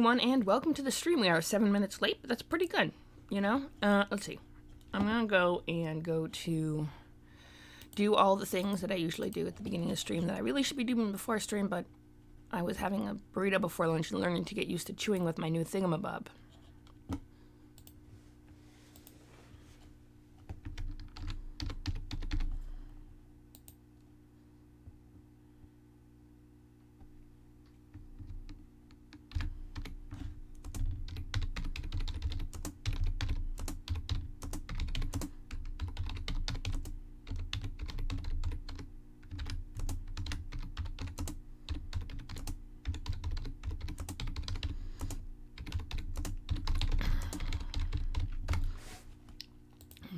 everyone, and welcome to the stream. We are 7 minutes late, but that's pretty good, you know? Let's see. I'm gonna go to do all the things that I usually do at the beginning of the stream that I really should be doing before stream, but I was having a burrito before lunch and learning to get used to chewing with my new thingamabob.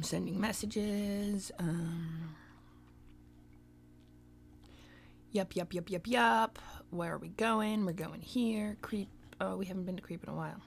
Sending messages. Yup. Where are we going? We're going here. Creep. Oh, we haven't been to Creep in a while.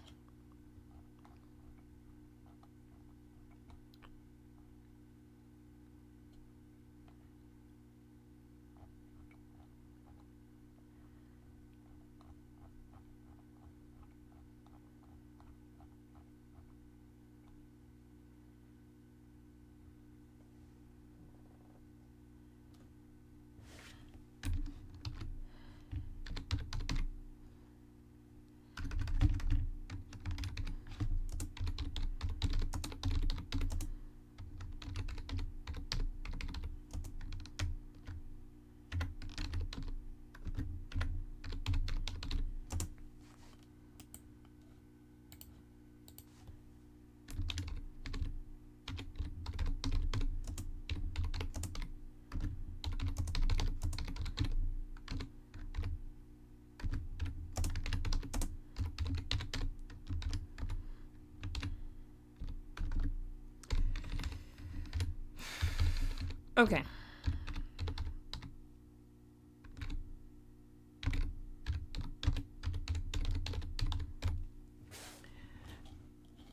Okay.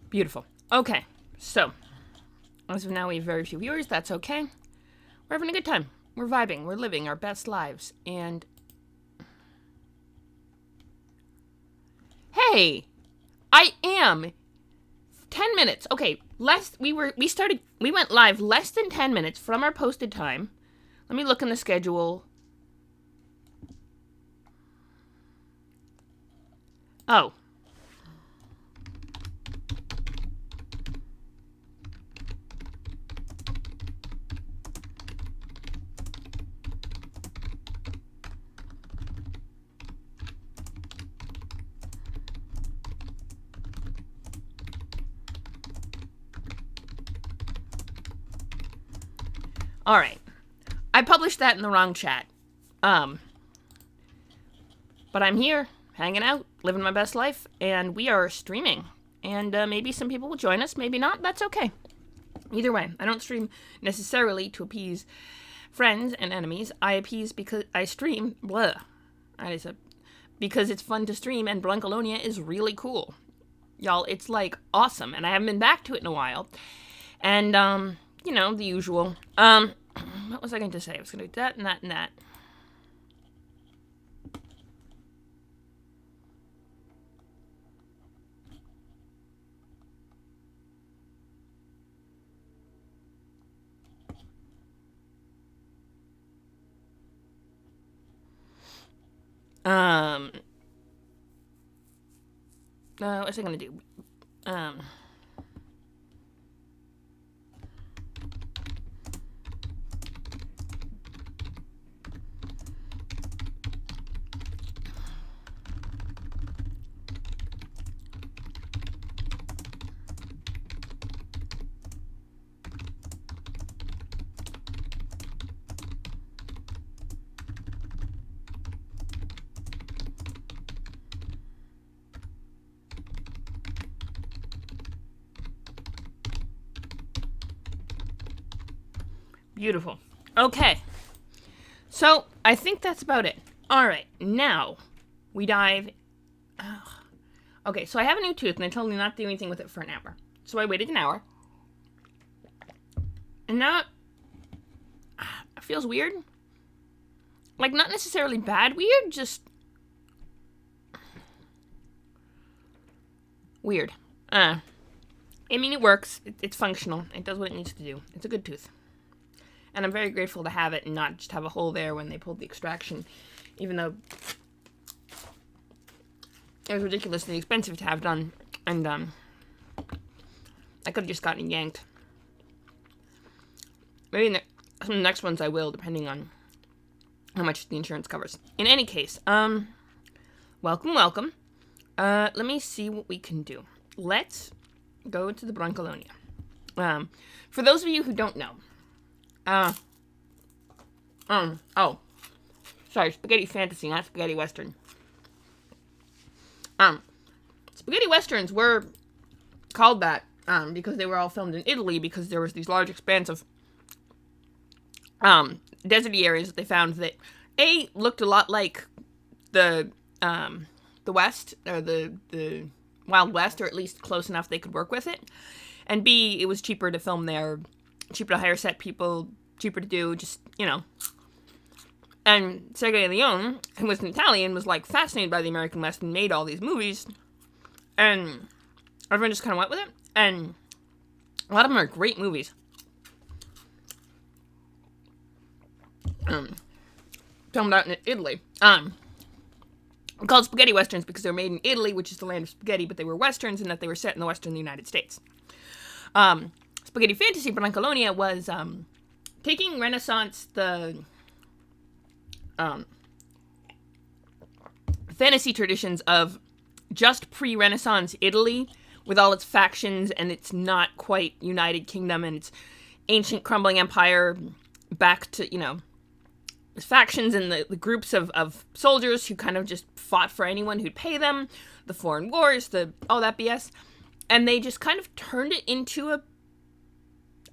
Beautiful. Okay, so as of now we have very few viewers. That's okay. We're having a good time. We're vibing. We're living our best lives. And hey, I am 10 minutes. Okay, we went live less than 10 minutes from our posted time. Let me look in the schedule. Oh. All right. I published that in the wrong chat. But I'm here, hanging out, living my best life, and we are streaming. And maybe some people will join us, maybe not. That's okay. Either way, I don't stream necessarily to appease friends and enemies. I appease because I stream. Blah. Because it's fun to stream, and Blancalonia is really cool. Y'all, it's like awesome, and I haven't been back to it in a while. And you know, the usual. What was I going to say? I was going to do that and that and that. What was I going to do? Beautiful. Okay. So, I think that's about it. Alright, now we dive... Okay, so I have a new tooth, and they told me not to do anything with it for an hour. So I waited an hour. And now... It feels weird. Like, not necessarily bad weird, just... Weird. I mean, it works. It's functional. It does what it needs to do. It's a good tooth. And I'm very grateful to have it and not just have a hole there when they pulled the extraction, even though it was ridiculously expensive to have done. And I could have just gotten yanked. Maybe some of the next ones I will, depending on how much the insurance covers. In any case, welcome. Let me see what we can do. Let's go to the Brancalonia. For those of you who don't know, spaghetti fantasy, not spaghetti western. Spaghetti westerns were called that, because they were all filmed in Italy, because there was these large expanse of, deserty areas that they found that, A, looked a lot like the West, or the Wild West, or at least close enough they could work with it, and B, it was cheaper to film there, cheaper to hire set people, cheaper to do, just, And Sergio Leone, who was an Italian, was, fascinated by the American West and made all these movies, and everyone just kind of went with it, and a lot of them are great movies. Filmed out in Italy. Called spaghetti westerns because they were made in Italy, which is the land of spaghetti, but they were westerns in that they were set in the western United States. Spaghetti fantasy Brancalonia was taking Renaissance, the fantasy traditions of just pre-Renaissance Italy, with all its factions and its not quite United Kingdom and its ancient crumbling empire, back to, factions and the groups of soldiers who kind of just fought for anyone who'd pay them, the foreign wars, all that BS, and they just kind of turned it into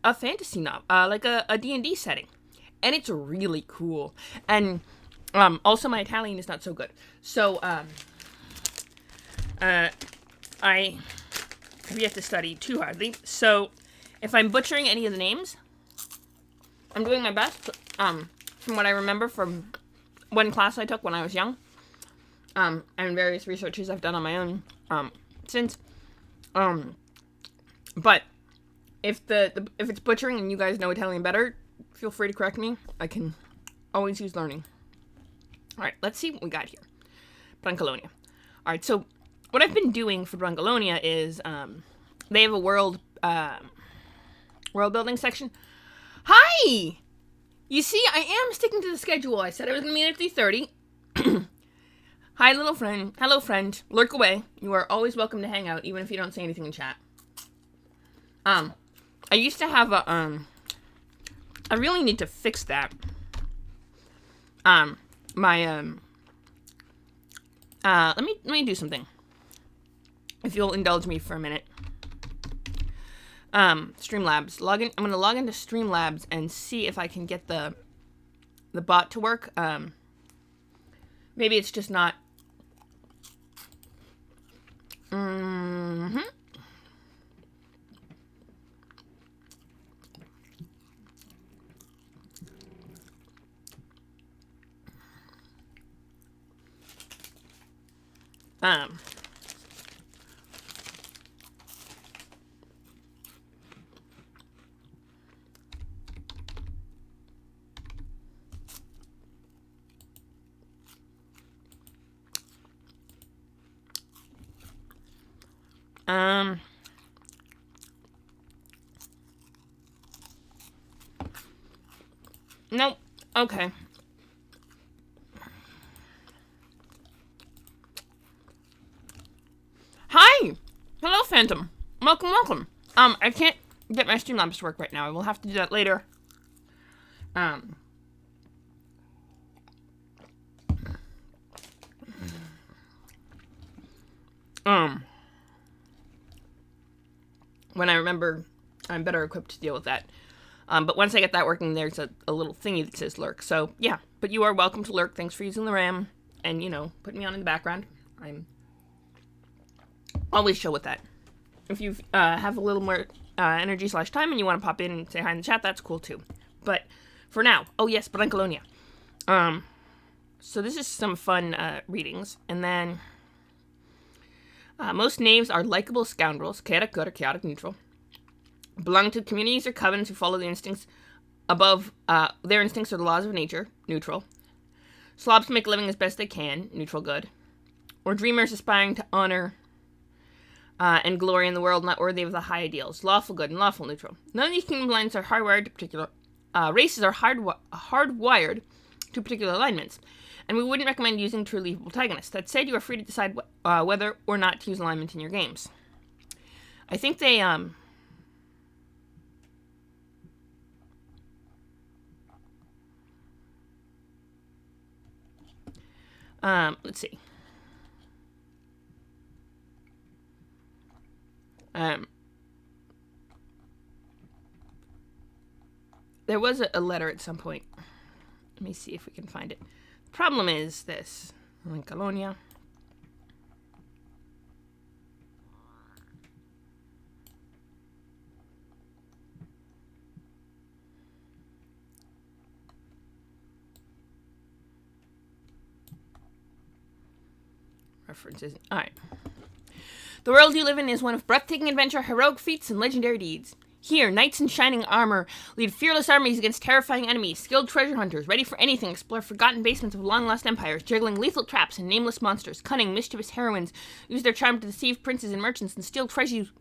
a fantasy novel, like a D&D setting, and it's really cool. And also my Italian is not so good, so I have yet to study too hardly, so if I'm butchering any of the names, I'm doing my best, from what I remember from one class I took when I was young, and various researches I've done on my own, since, but if it's butchering and you guys know Italian better, feel free to correct me. I can always use learning. Alright, let's see what we got here. Brancalonia. Alright, so what I've been doing for Brancalonia is, they have a world building section. Hi! You see, I am sticking to the schedule. I said I was going to meet at 3:30. Hi, little friend. Hello, friend. Lurk away. You are always welcome to hang out, even if you don't say anything in chat. I used to have I really need to fix that. Let me do something. If you'll indulge me for a minute. Streamlabs. I'm gonna log into Streamlabs and see if I can get the bot to work. Maybe it's just not. Nope. Okay. Hi! Hello, Phantom. Welcome. I can't get my Streamlabs to work right now. I will have to do that later. When I remember, I'm better equipped to deal with that. But once I get that working, there's a little thingy that says lurk. So, yeah. But you are welcome to lurk. Thanks for using the RAM. And, put me on in the background. I'm always chill with that. If you have a little more energy/time and you want to pop in and say hi in the chat, that's cool too. But for now, oh yes, Brancalonia. So this is some fun readings. And then Most knaves are likable scoundrels, chaotic good or chaotic neutral. Belong to communities or covens who follow the instincts above their instincts or the laws of nature, neutral. Slobs make a living as best they can, neutral good. Or dreamers aspiring to honor and glory in the world, not worthy of the high ideals, lawful good and lawful neutral. None of these kingdom lines are hardwired to particular races are hardwired to particular alignments, and we wouldn't recommend using truly protagonists. That said, you are free to decide whether or not to use alignment in your games. I think they let's see. There was a letter at some point. Let me see if we can find it. The problem is this. In Colonia. References. Alright. The world you live in is one of breathtaking adventure, heroic feats, and legendary deeds. Here, knights in shining armor lead fearless armies against terrifying enemies. Skilled treasure hunters, ready for anything, explore forgotten basements of long-lost empires, juggling lethal traps and nameless monsters. Cunning, mischievous heroines use their charm to deceive princes and merchants and steal treasures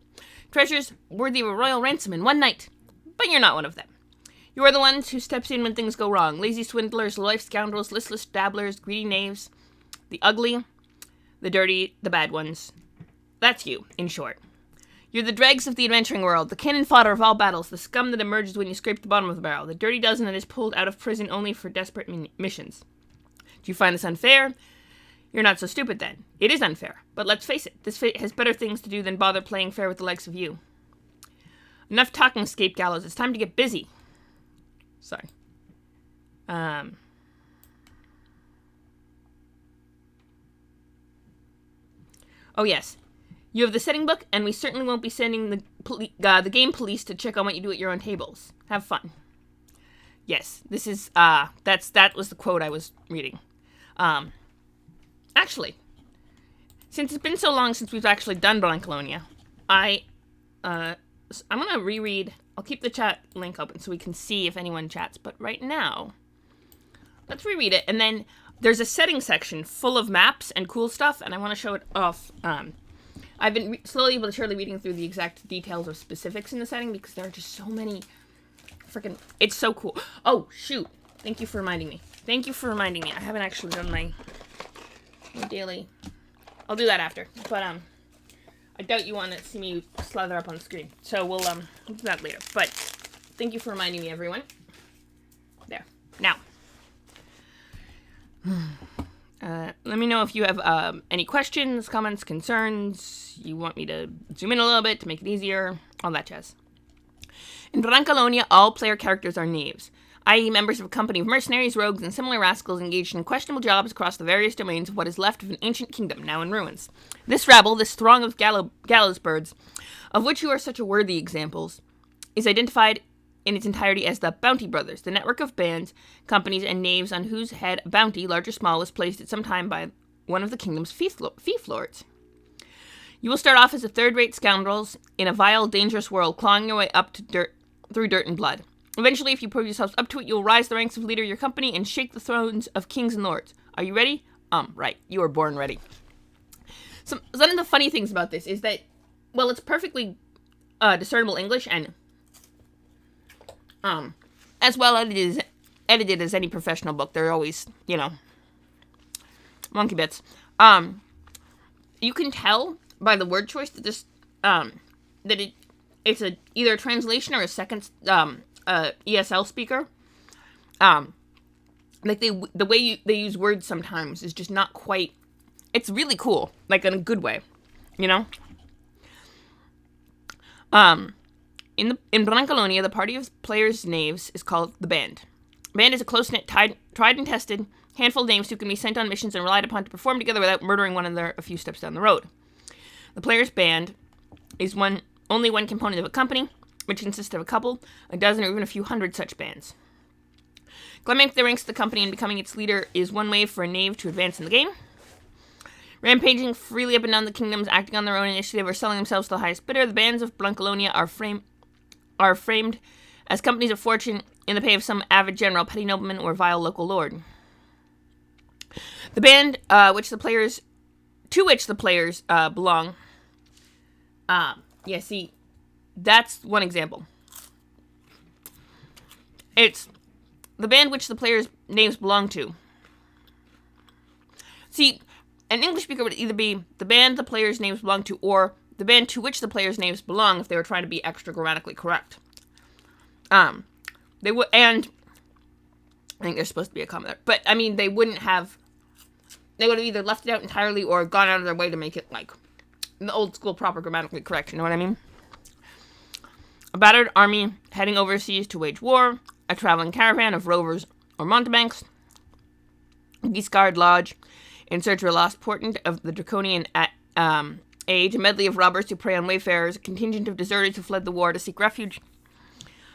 worthy of a royal ransom in one night. But you're not one of them. You are the ones who steps in when things go wrong. Lazy swindlers, low-life scoundrels, listless dabblers, greedy knaves. The ugly, the dirty, the bad ones. That's you, in short. You're the dregs of the adventuring world, the cannon fodder of all battles, the scum that emerges when you scrape the bottom of the barrel, the dirty dozen that is pulled out of prison only for desperate missions. Do you find this unfair? You're not so stupid then. It is unfair, but let's face it, this fate has better things to do than bother playing fair with the likes of you. Enough talking, Scape Gallows. It's time to get busy. Sorry. Oh yes. You have the setting book, and we certainly won't be sending the game police to check on what you do at your own tables. Have fun. Yes, this is, that was the quote I was reading. Actually, since it's been so long since we've actually done Brancalonia, I'm gonna reread, I'll keep the chat link open so we can see if anyone chats, but right now, let's reread it, and then there's a setting section full of maps and cool stuff, and I want to show it off, I've been slowly but surely reading through the exact details of specifics in the setting because there are just so many freaking... It's so cool. Oh, shoot. Thank you for reminding me. Thank you for reminding me. I haven't actually done my daily... I'll do that after. But, I doubt you want to see me slather up on the screen. So we'll do that later. But thank you for reminding me, everyone. There. Now. Let me know if you have any questions, comments, concerns. You want me to zoom in a little bit to make it easier. All that jazz. In Brancalonia, all player characters are knaves, i.e. members of a company of mercenaries, rogues, and similar rascals engaged in questionable jobs across the various domains of what is left of an ancient kingdom, now in ruins. This rabble, this throng of gallows birds, of which you are such a worthy examples, is identified in its entirety as the Bounty Brothers, the network of bands, companies, and knaves on whose head a bounty, large or small, was placed at some time by one of the kingdom's fief lords. You will start off as a third-rate scoundrels in a vile, dangerous world, clawing your way up to through dirt and blood. Eventually, if you prove yourselves up to it, you will rise the ranks of leader of your company and shake the thrones of kings and lords. Are you ready? Right. You were born ready. Some of the funny things about this is that, well, it's perfectly discernible English and as well edited as any professional book. They're always, monkey bits. You can tell by the word choice that this, that it's either a translation or a second, ESL speaker. Like the way they use words sometimes is just not quite, it's really cool, like in a good way, In Brancalonia, the party of players' knaves is called the Band. Band is a close-knit, tried and tested handful of knaves who can be sent on missions and relied upon to perform together without murdering one another a few steps down the road. The player's band is only one component of a company, which consists of a couple, a dozen, or even a few hundred such bands. Climbing up the ranks of the company and becoming its leader is one way for a knave to advance in the game. Rampaging freely up and down the kingdoms, acting on their own initiative, or selling themselves to the highest bidder, the bands of Brancalonia are framed as companies of fortune in the pay of some avid general, petty nobleman, or vile local lord. The band to which the players belong. See, that's one example. It's the band which the players' names belong to. See, an English speaker would either be the band the players' names belong to, or the band to which the players' names belong if they were trying to be extra grammatically correct. They would, and I think there's supposed to be a comma there, but I mean, they would have either left it out entirely or gone out of their way to make it like the old school proper grammatically correct, you know what I mean? A battered army heading overseas to wage war, a traveling caravan of rovers or mountebanks, a Guiscard lodge in search of a lost portent of the draconian age, a medley of robbers who prey on wayfarers, a contingent of deserters who fled the war to seek refuge,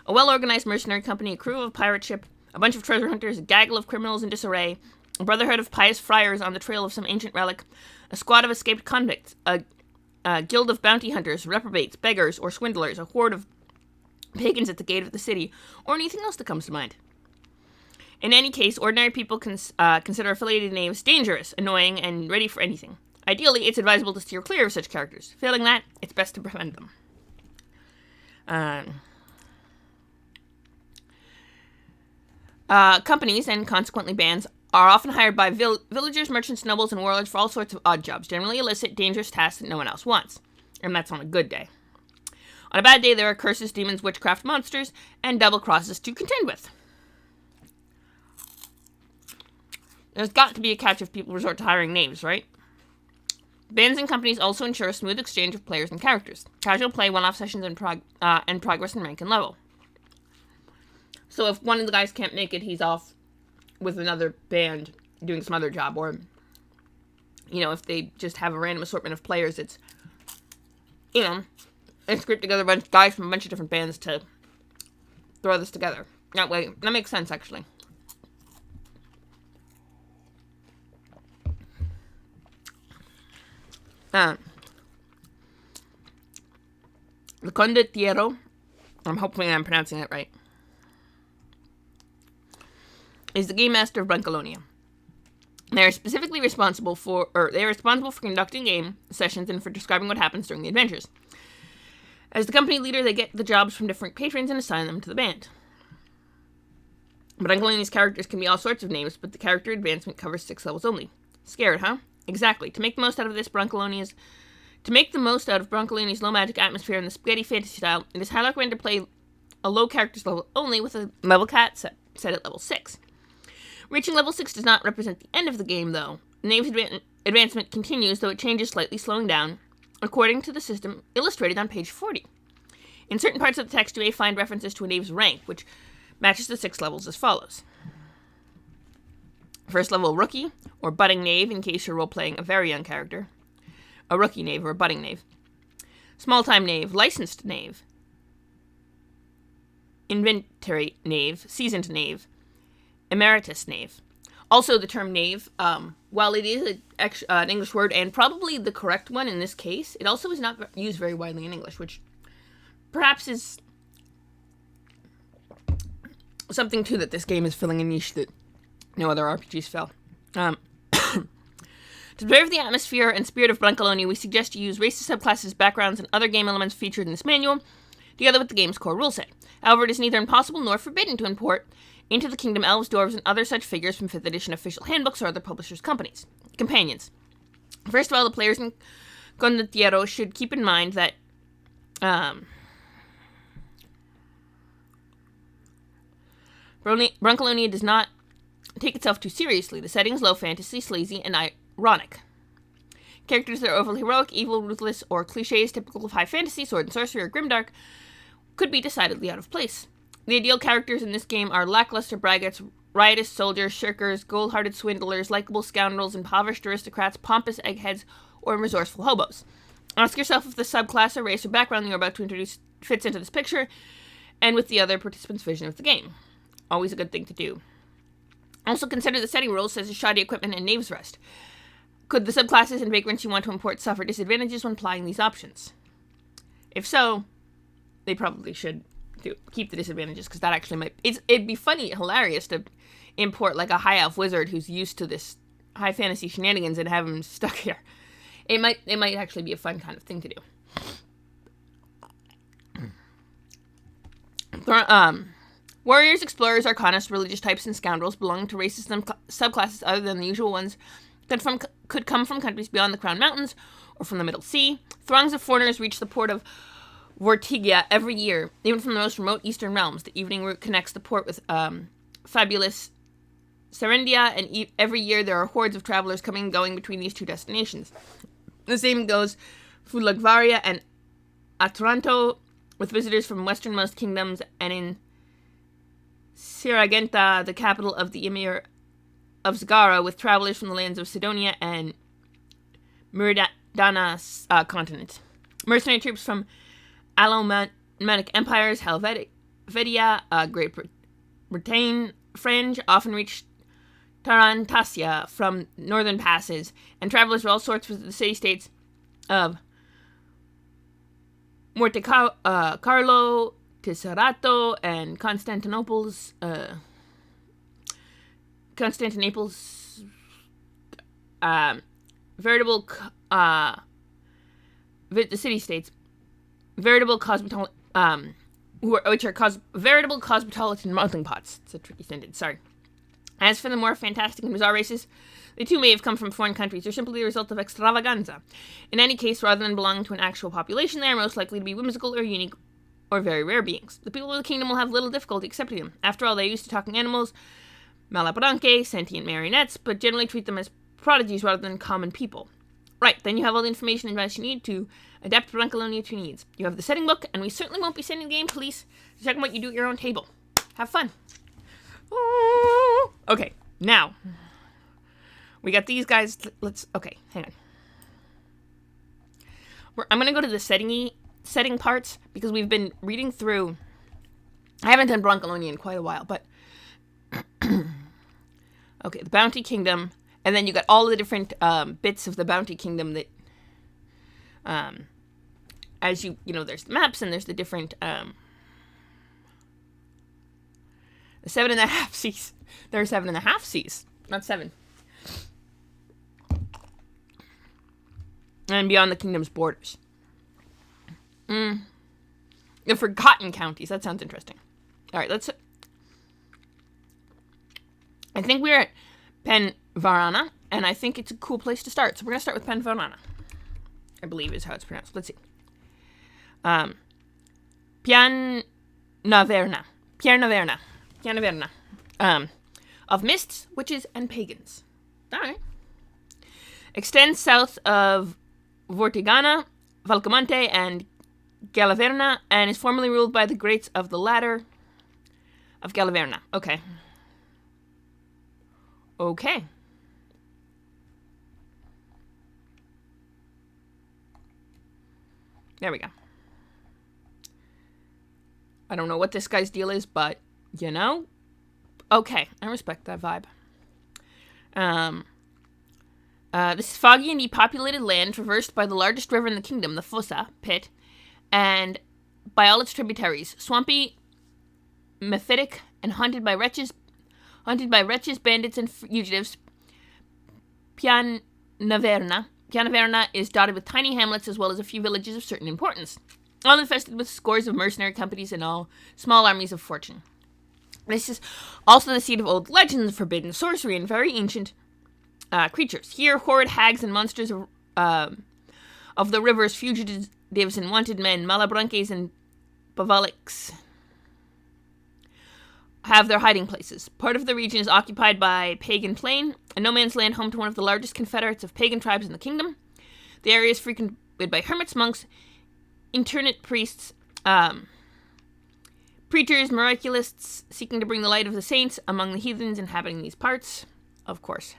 a well-organized mercenary company, a crew of a pirate ship, a bunch of treasure hunters, a gaggle of criminals in disarray, a brotherhood of pious friars on the trail of some ancient relic, a squad of escaped convicts, a guild of bounty hunters, reprobates, beggars, or swindlers, a horde of pagans at the gate of the city, or anything else that comes to mind. In any case, ordinary people consider affiliated names dangerous, annoying, and ready for anything. Ideally, it's advisable to steer clear of such characters. Failing that, it's best to prevent them. Companies, and consequently bands, are often hired by villagers, merchants, nobles, and warlords for all sorts of odd jobs, generally illicit, dangerous tasks that no one else wants. And that's on a good day. On a bad day, there are curses, demons, witchcraft, monsters, and double crosses to contend with. There's got to be a catch if people resort to hiring names, right? Bands and companies also ensure a smooth exchange of players and characters. Casual play, one-off sessions, and progress in rank and level. So if one of the guys can't make it, he's off with another band doing some other job. Or, if they just have a random assortment of players, it's, and scrape together a bunch of guys from a bunch of different bands to throw this together. That way, that makes sense, actually. The Condottiero, hopefully I'm pronouncing that right, is the game master of Brancalonia. They are specifically responsible for conducting game sessions and for describing what happens during the adventures. As the company leader, they get the jobs from different patrons and assign them to the band. Brancalonia's characters can be all sorts of names, but the character advancement covers 6 levels only. Scared, huh? Exactly. To make the most out of Brancalonia's low magic atmosphere in the spaghetti fantasy style, it is highly recommended to play a low characters level only with a level cat set at level 6. Reaching level 6 does not represent the end of the game, though. The name's advancement continues, though it changes slightly, slowing down, according to the system illustrated on page 40. In certain parts of the text, you may find references to a knave's rank, which matches the 6 levels as follows. First level, rookie, or budding knave, in case you're role-playing a very young character. A rookie knave, or a budding knave. Small-time knave, licensed knave. Inventory knave, seasoned knave. Emeritus knave. Also, the term knave, while it is an English word, and probably the correct one in this case, it also is not used very widely in English, which perhaps is something, too, that this game is filling a niche that no other RPGs fill. To preserve the atmosphere and spirit of Brancalonia, we suggest you use races, subclasses, backgrounds, and other game elements featured in this manual, together with the game's core rule set. However, it is neither impossible nor forbidden to import into the kingdom elves, dwarves, and other such figures from 5th edition official handbooks or other publishers' companions. First of all, the players in Condottiero should keep in mind that Brancalonia does not take itself too seriously. The setting is low fantasy, sleazy, and ironic. Characters that are overly heroic, evil, ruthless, or cliches typical of high fantasy, sword and sorcery, or grimdark could be decidedly out of place. The ideal characters in this game are lackluster braggarts, riotous soldiers, shirkers, gold-hearted swindlers, likable scoundrels, impoverished aristocrats, pompous eggheads, or resourceful hobos. Ask yourself if the subclass or race or background you're about to introduce fits into this picture, and with the other participants' vision of the game. Always a good thing to do. Also consider the setting rules such as shoddy equipment and knave's rest. Could the subclasses and vagrants you want to import suffer disadvantages when applying these options? If so, they probably should keep the disadvantages, because that actually might... It'd be funny, hilarious to import like a high elf wizard who's used to this high fantasy shenanigans and have him stuck here. It might actually be a fun kind of thing to do. Warriors, explorers, arcanists, religious types, and scoundrels belonging to races and subclasses other than the usual ones that could come from countries beyond the Crown Mountains or from the Middle Sea. Throngs of foreigners reach the port of Vortigia every year, even from the most remote eastern realms. The evening route connects the port with fabulous Serendia, and every year there are hordes of travelers coming and going between these two destinations. The same goes for Lagvaria and Atranto, with visitors from westernmost kingdoms, and in Siragenta, the capital of the Emir of Zgara, with travelers from the lands of Sidonia and Meridiana continent. Mercenary troops from Alemannic empires, Helvetia, Great Britain, Fringe, often reach Tarantasia from northern passes, and travelers of all sorts visit the city-states of Monte Carlo, Tiserato, and Constantinople's veritable the city-states, veritable veritable cosmopolitan melting pots. It's a tricky sentence, sorry. As for the more fantastic and bizarre races, they too may have come from foreign countries, or simply the result of extravaganza. In any case, rather than belonging to an actual population, they are most likely to be whimsical or unique or very rare beings. The people of the kingdom will have little difficulty accepting them. After all, they are used to talking animals, malabranque, sentient marionettes, but generally treat them as prodigies rather than common people. Right, then you have all the information and advice you need to adapt Brancalonia to your needs. You have the setting book, and we certainly won't be sending the game police to check what you do at your own table. Have fun. Okay, now we got these guys. Okay, hang on. I'm gonna go to the setting parts, because we've been reading through. I haven't done Brancalonia in quite a while, but okay, the Bounty Kingdom, and then you got all the different bits of the Bounty Kingdom that, as you know, there's the maps and there's the different the 7.5 seas. There are 7.5 seas, not 7. And beyond the kingdom's borders. The Forgotten Counties. That sounds interesting. All right, I think we're at Pen Varana, and I think it's a cool place to start. So we're going to start with Pen Varana, I believe is how it's pronounced. Let's see. Pianaverna. Of mists, witches, and pagans. All right. Extends south of Vortigana, Valcamonte, and Galaverna, and is formerly ruled by the greats of the latter of Galaverna. Okay. There we go. I don't know what this guy's deal is, but, you know. Okay, I respect that vibe. This is foggy and depopulated land traversed by the largest river in the kingdom, the Fossa pit, and by all its tributaries. Swampy, mephitic, and haunted by wretches, bandits, and fugitives. Pianaverna is dotted with tiny hamlets as well as a few villages of certain importance, all infested with scores of mercenary companies and all small armies of fortune. This is also the seat of old legends of forbidden sorcery and very ancient creatures. Here, horrid hags and monsters of the rivers, fugitives and wanted men, malabranques and bavalics, have their hiding places. Part of the region is occupied by Pagan Plain, a no-man's land home to one of the largest confederates of pagan tribes in the kingdom. The area is frequented by hermits, monks, itinerant priests, preachers, miraculists seeking to bring the light of the saints among the heathens inhabiting these parts. Of course.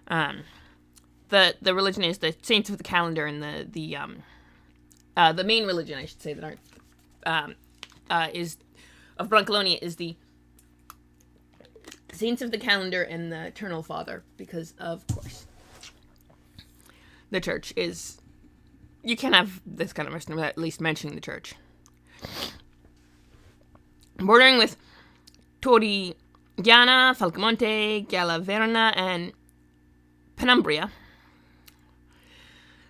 The religion is the saints of the calendar, and the main religion, I should say, that is of Brancalonia is the saints of the calendar and the Eternal Father, because of course. the church is... You can't have this kind of mission without at least mentioning the church. Bordering with Torrigiana, Falcamonte, Gallaverna, and Penumbria,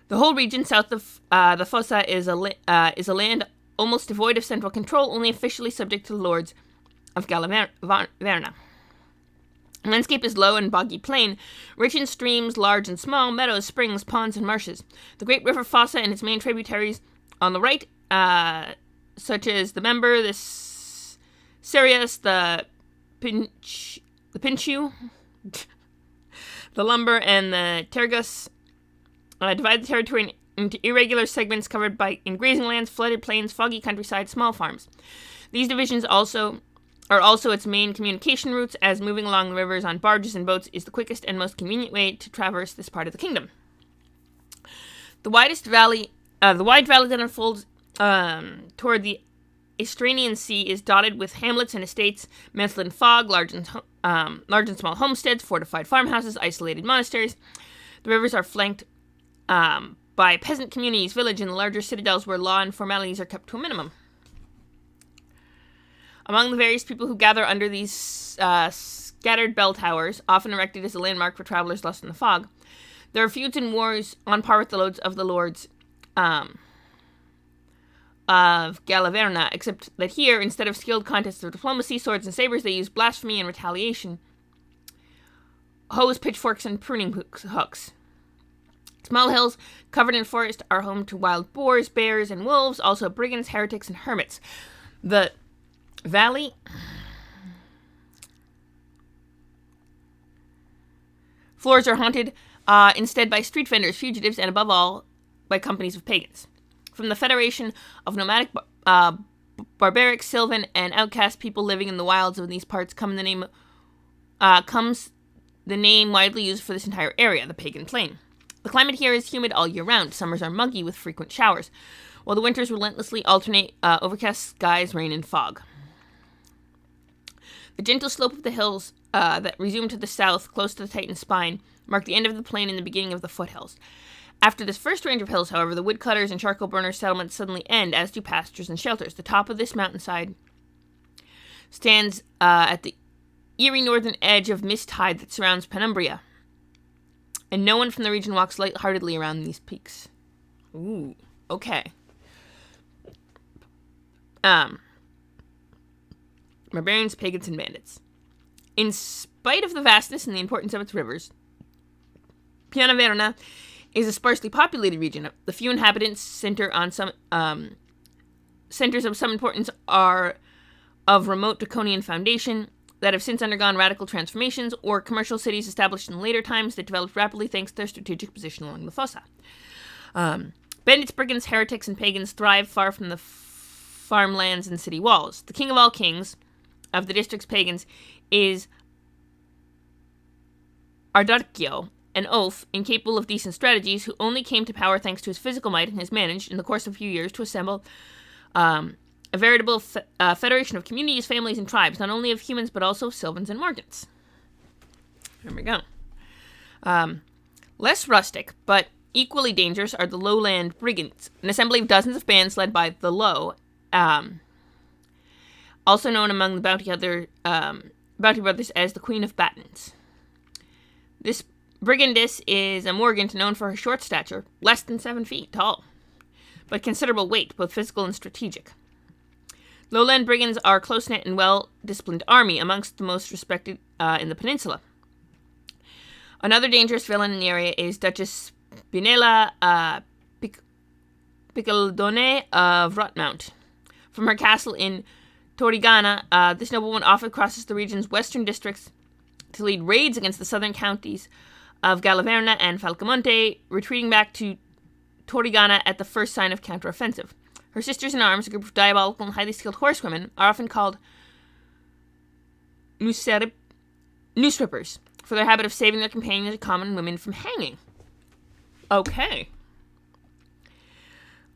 the whole region south of the Fossa is a land almost devoid of central control, only officially subject to the lords of Gallaverna. The landscape is low and boggy plain, rich in streams, large and small, meadows, springs, ponds, and marshes. The great river Fossa and its main tributaries on the right, such as the Member, the Sirius, the Pinchu, the Lumber, and the Tergus, divide the territory into irregular segments covered in grazing lands, flooded plains, foggy countryside, small farms. These divisions are also its main communication routes, as moving along the rivers on barges and boats is the quickest and most convenient way to traverse this part of the kingdom. The wide valley that unfolds toward the Astranian Sea is dotted with hamlets and estates, mantled in fog, large and small homesteads, fortified farmhouses, isolated monasteries. The rivers are flanked by peasant communities, village, and larger citadels where law and formalities are kept to a minimum. Among the various people who gather under these scattered bell towers, often erected as a landmark for travelers lost in the fog, there are feuds and wars on par with the lords of Gallaverna, except that here, instead of skilled contests of diplomacy, swords, and sabers, they use blasphemy and retaliation, hoes, pitchforks, and pruning hooks. Small hills covered in forest are home to wild boars, bears, and wolves, also brigands, heretics, and hermits. The valley floors are haunted instead by street vendors, fugitives, and above all, by companies of pagans. From the federation of nomadic, barbaric, sylvan, and outcast people living in the wilds of these parts comes the name widely used for this entire area, the Pagan Plain. The climate here is humid all year round. Summers are muggy with frequent showers, while the winters relentlessly alternate overcast skies, rain, and fog. The gentle slope of the hills that resume to the south, close to the Titan spine, mark the end of the plain and the beginning of the foothills. After this first range of hills, however, the woodcutters and charcoal burners settlements suddenly end, as do pastures and shelters. The top of this mountainside stands at the eerie northern edge of mist tide that surrounds Penumbria, and no one from the region walks lightheartedly around these peaks. Ooh, okay. Barbarians, pagans, and bandits. In spite of the vastness and the importance of its rivers, Pianaverna is a sparsely populated region. The few inhabitants centers of some importance are of remote draconian foundation that have since undergone radical transformations, or commercial cities established in later times that developed rapidly thanks to their strategic position along the fossa. Bandits, brigands, heretics, and pagans thrive far from the farmlands and city walls. The king of all kings of the district's pagans is Ardarchio, an oaf, incapable of decent strategies, who only came to power thanks to his physical might and has managed, in the course of a few years, to assemble a veritable federation of communities, families, and tribes, not only of humans, but also of Sylvans and Morgans. There we go. Less rustic, but equally dangerous, are the lowland brigands, an assembly of dozens of bands led by the Low, also known among the bounty brothers as the Queen of Battens. This brigandess is a Morgant known for her short stature, less than 7 feet tall, but considerable weight, both physical and strategic. Lowland brigands are a close-knit and well-disciplined army, amongst the most respected in the peninsula. Another dangerous villain in the area is Duchess Spinella Picaldone of Rotmount. From her castle in Torrigiana, this noblewoman often crosses the region's western districts to lead raids against the southern counties of Gallaverna and Falcamonte, retreating back to Torrigiana at the first sign of counteroffensive. Her sisters-in-arms, a group of diabolical and highly skilled horsewomen, are often called noose rippers, for their habit of saving their companions, common women, from hanging. Okay.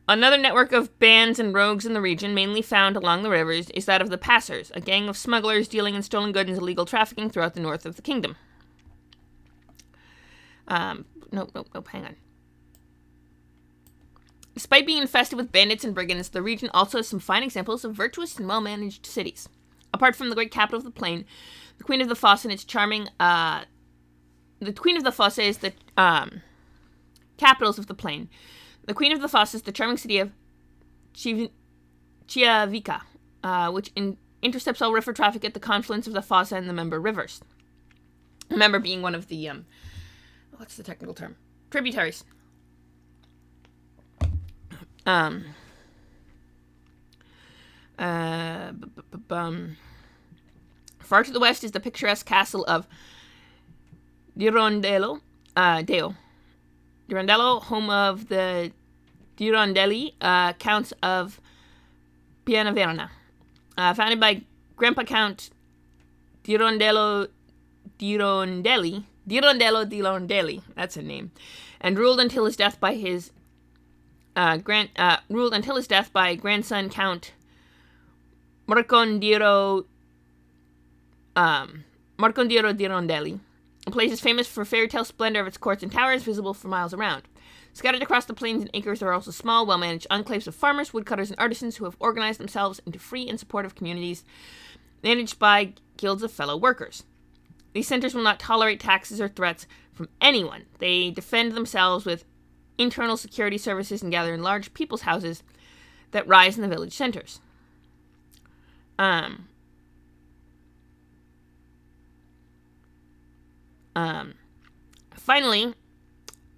Another network of bands and rogues in the region, mainly found along the rivers, is that of the Passers, a gang of smugglers dealing in stolen goods and illegal trafficking throughout the north of the kingdom. Nope, hang on. Despite being infested with bandits and brigands, the region also has some fine examples of virtuous and well-managed cities. Apart from the great capital of the plain, the Queen of the Fosse and its charming, the Queen of the Fosse is the, capitals of the plain. The Queen of the Fosse is the charming city of Chiavica, which intercepts all river traffic at the confluence of the Fosse and the Member rivers. The Member being one of the, what's the technical term? Tributaries. Far to the west is the picturesque castle of Dirondello, Dirondello, home of the Dirondelli, Counts of Pianaverna. Founded by Grandpa Count Dirondello Dirondelli, that's a name, and ruled until his death by his grandson Count Marcondiro Dirondelli. The place is famous for fairy tale splendor of its courts and towers, visible for miles around. Scattered across the plains and acres are also small, well-managed enclaves of farmers, woodcutters, and artisans who have organized themselves into free and supportive communities managed by guilds of fellow workers. These centers will not tolerate taxes or threats from anyone. They defend themselves with internal security services and gather in large people's houses that rise in the village centers. Finally,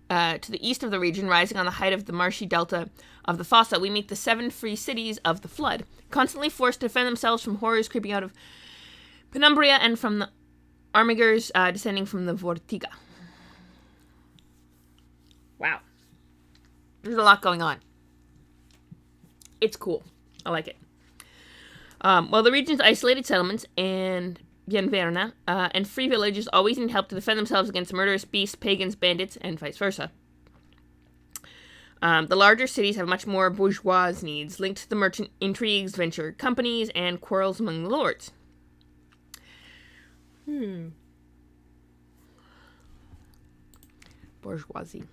to the east of the region, rising on the height of the marshy delta of the Fossa, we meet the 7 free cities of the flood, constantly forced to defend themselves from horrors creeping out of Penumbria and from the armigers descending from the Vortiga. Wow. There's a lot going on. It's cool. I like it. While the region's isolated settlements and Pianaverna and free villages always need help to defend themselves against murderous beasts, pagans, bandits, and vice versa. The larger cities have much more bourgeois needs, linked to the merchant intrigues, venture companies, and quarrels among the lords. Bourgeoisie.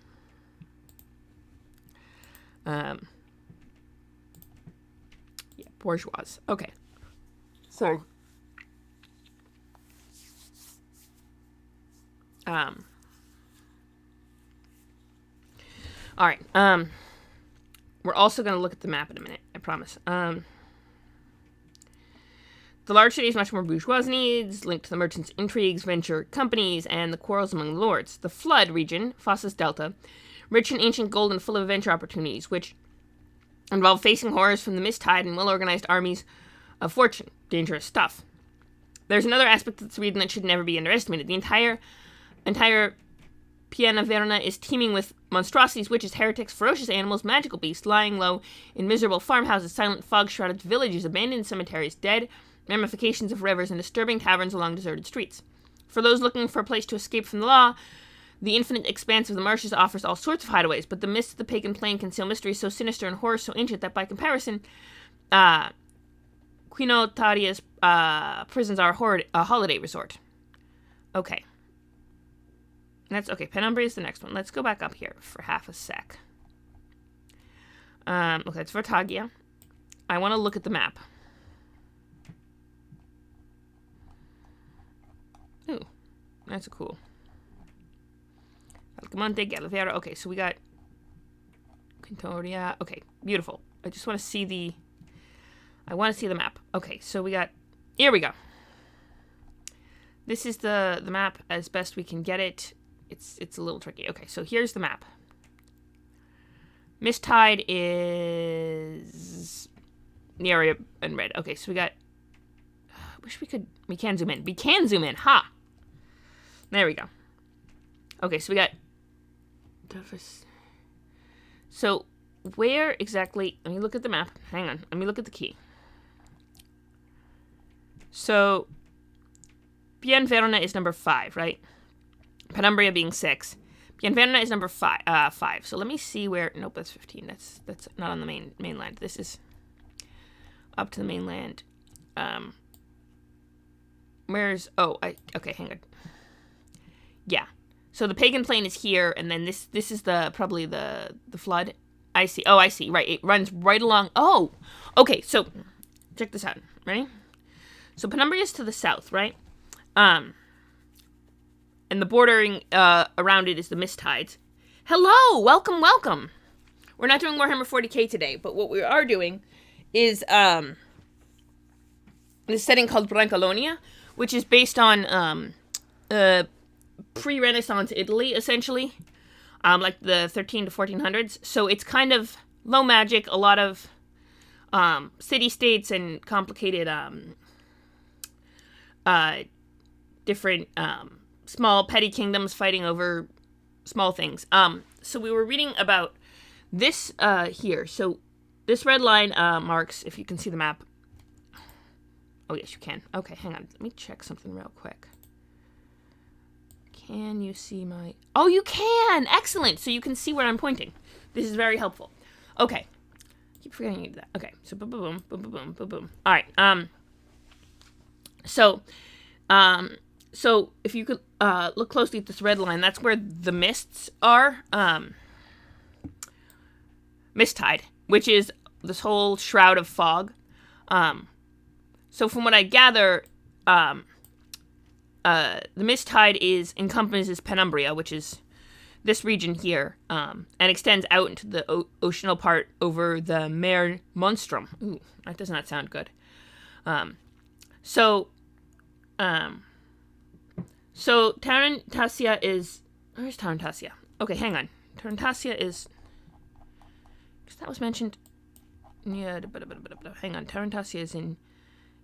Bourgeois. Okay. So, all right. We're also going to look at the map in a minute, I promise. The large city is much more bourgeois needs, linked to the merchants' intrigues, venture companies, and the quarrels among the lords. The flood region, Fossa's Delta, rich in ancient gold and full of adventure opportunities, which involve facing horrors from the mist-tide and well-organized armies of fortune. Dangerous stuff. There's another aspect of this region that should never be underestimated. The entire Pianaverna is teeming with monstrosities, witches, heretics, ferocious animals, magical beasts, lying low in miserable farmhouses, silent fog-shrouded villages, abandoned cemeteries, dead ramifications of rivers, and disturbing taverns along deserted streets. For those looking for a place to escape from the law, the infinite expanse of the marshes offers all sorts of hideaways, but the mists of the pagan plain conceal mysteries so sinister and horrors so ancient that, by comparison, Quinotaria's prisons are a holiday resort. Okay. That's okay. Penumbra is the next one. Let's go back up here for half a sec. Okay, that's Vortagia. I want to look at the map. Ooh, that's cool. Alcamonte, Galavera. Okay, so we got Quintoria. Okay, beautiful. I just want to see the map. Okay, so we got, here we go. This is the map as best we can get it. It's a little tricky. Okay, so here's the map. Mist-tide is the area in red. Okay, so we got, we can zoom in. We can zoom in, ha! There we go. Okay, so we got, so where exactly, let me look at the map. Hang on, let me look at the key. So, Pianaverna is number 5, right? Penumbria being 6. Pianaverna is number 5. So let me see where, nope, that's 15. That's not on the mainland. This is up to the mainland. Where's, okay, hang on. Yeah. So the pagan plain is here, and then this is probably the flood I see. Oh, I see. Right. It runs right along. Oh, okay. So check this out. Ready? So Penumbra is to the south, right? And the bordering around it is the Mist Tides. Hello! Welcome, welcome! We're not doing Warhammer 40k today, but what we are doing is this setting called Brancalonia, which is based on pre-Renaissance Italy, essentially. Like the 13 to 1400s. So it's kind of low magic, a lot of city-states and complicated different small petty kingdoms fighting over small things. So we were reading about this here. So this red line marks, if you can see the map. Oh, yes, you can. Okay, hang on. Let me check something real quick. Can you see my... Oh, you can! Excellent! So you can see where I'm pointing. This is very helpful. Okay. Keep forgetting to do that. Okay, so boom, boom, boom, boom, boom, boom, boom. All right. So if you could look closely at this red line, that's where the mists are. Mist Tide, which is this whole shroud of fog. So from what I gather, the Mist Tide encompasses Penumbria, which is this region here, and extends out into the oceanal part over the Mare Monstrum. Ooh, that does not sound good. So Tarantassia is... Where's Tarantassia? Okay, hang on. Tarantassia is... Because that was mentioned... Yeah, hang on. Tarantassia is in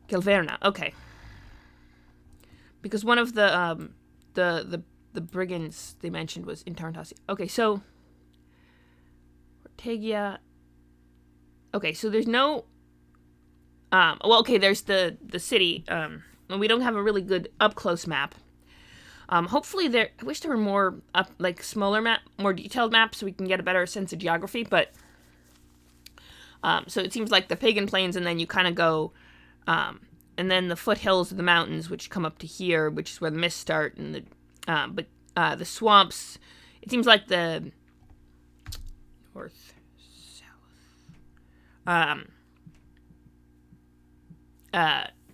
Gelverna. Okay. Because one of the brigands they mentioned was in Tarantassia. Okay, so... Ortegia... Okay, so there's no... there's the city. We don't have a really good up-close map. Hopefully I wish there were more smaller map, more detailed maps so we can get a better sense of geography, but so it seems like the Pagan Plains, and then you kind of go, and then the foothills of the mountains, which come up to here, which is where the mists start, and the swamps. It seems like the north, south,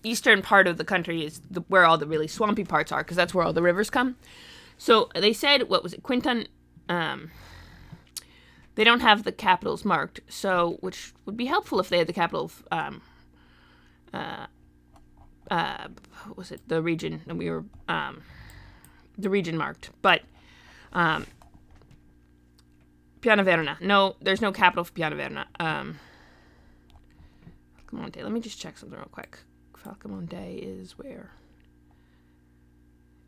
eastern part of the country is where all the really swampy parts are, because that's where all the rivers come. So they said, what was it, Quinton? They don't have the capitals marked, so which would be helpful if they had the capital of what was it, the region, and we were the region marked, but Pianaverna. No, there's no capital for Pianaverna. Falcamonte. Let me just check something real quick. Falcamonte is where?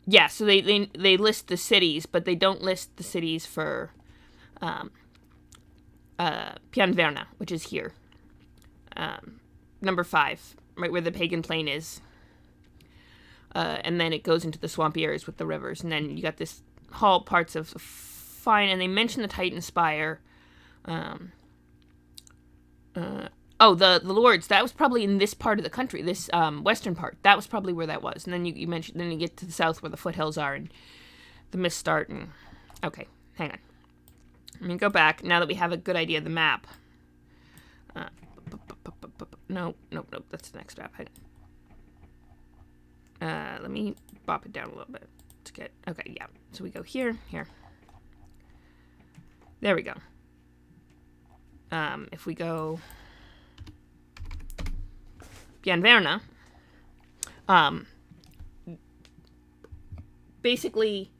Yeah, so they list the cities, but they don't list the cities for Pianverna, which is here. Number 5, right where the Pagan Plain is. And then it goes into the swampy areas with the rivers, and then you got this whole parts of fine, and they mention the Titan Spire. The Lords, that was probably in this part of the country, this western part. That was probably where that was. And then you mentioned, then you get to the south where the foothills are and the mists start. And okay, hang on. Let me go back now that we have a good idea of the map. Nope, that's the next map. Hang on. Let me bop it down a little bit to get, okay, yeah. So we go here. There we go. If we go Pianverna, basically,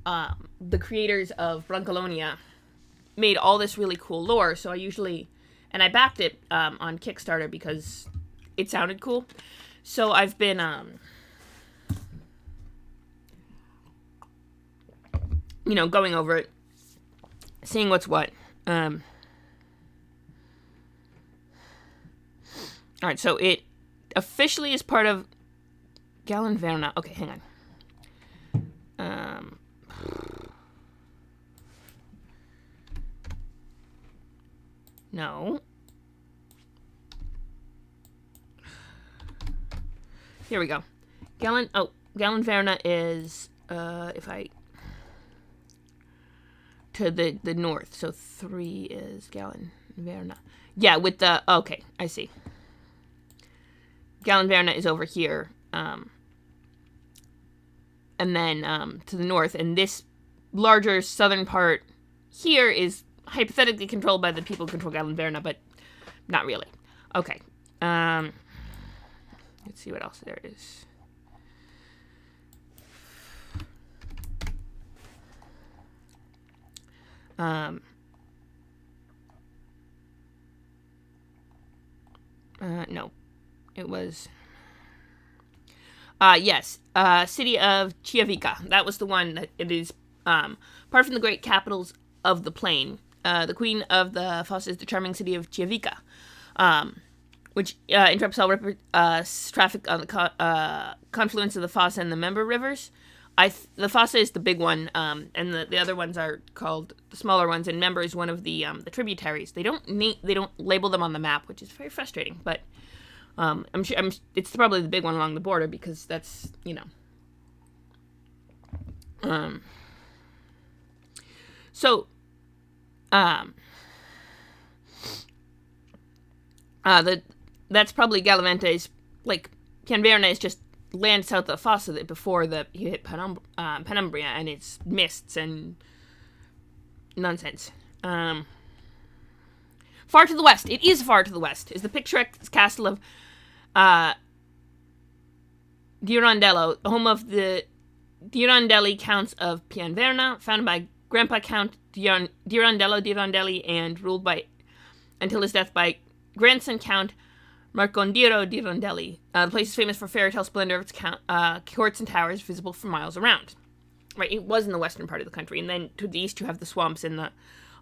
the creators of Brancalonia made all this really cool lore, so I backed it on Kickstarter because it sounded cool. So I've been going over it, seeing what's what. All right, so it officially is part of Galenverna. Okay, hang on. No. Here we go. Galenverna is, to the north. So 3 is Galen. Verna. Yeah, with the... Okay, I see. Galenverna is over here. And then to the north. And this larger southern part here is hypothetically controlled by the people who control Galenverna, but not really. Okay. Let's see what else there is. No. It was... yes. City of Chiavica. That was the one that it is, apart from the great capitals of the plain, the queen of the Fossa is the charming city of Chiavica, which interrupts all traffic on the confluence of the Fossa and the Member rivers. The Fossa is the big one, and the other ones are called the smaller ones, and Member is one of the tributaries. They don't label them on the map, which is very frustrating, but I'm sure it's probably the big one along the border because that's, so that's probably Galaventa is like Pianverna is just land south of the Fossa before you hit Penumbria, and it's mists and nonsense. Far to the west, it is far to the west, is the picturesque castle of Dirondello, home of the Dirondelli Counts of Pianverna, founded by Grandpa Count Dirondelli and ruled until his death by grandson Count Marcondiro Dirondelli. The place is famous for fairy tale splendor of its courts and towers visible for miles around. Right, it was in the western part of the country, and then to the east you have the swamps and the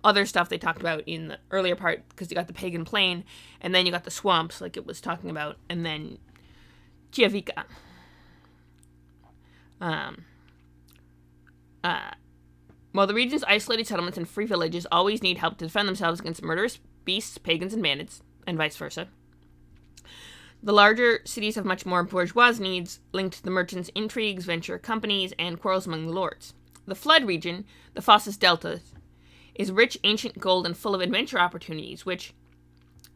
other stuff they talked about in the earlier part, because you got the pagan plain, and then you got the swamps, like it was talking about, and then Chiavica. While the region's isolated settlements and free villages always need help to defend themselves against murderous beasts, pagans, and bandits, and vice versa, the larger cities have much more bourgeois needs linked to the merchants' intrigues, venture companies, and quarrels among the lords. The flood region, the Fossa's Delta, is rich, ancient gold and full of adventure opportunities, which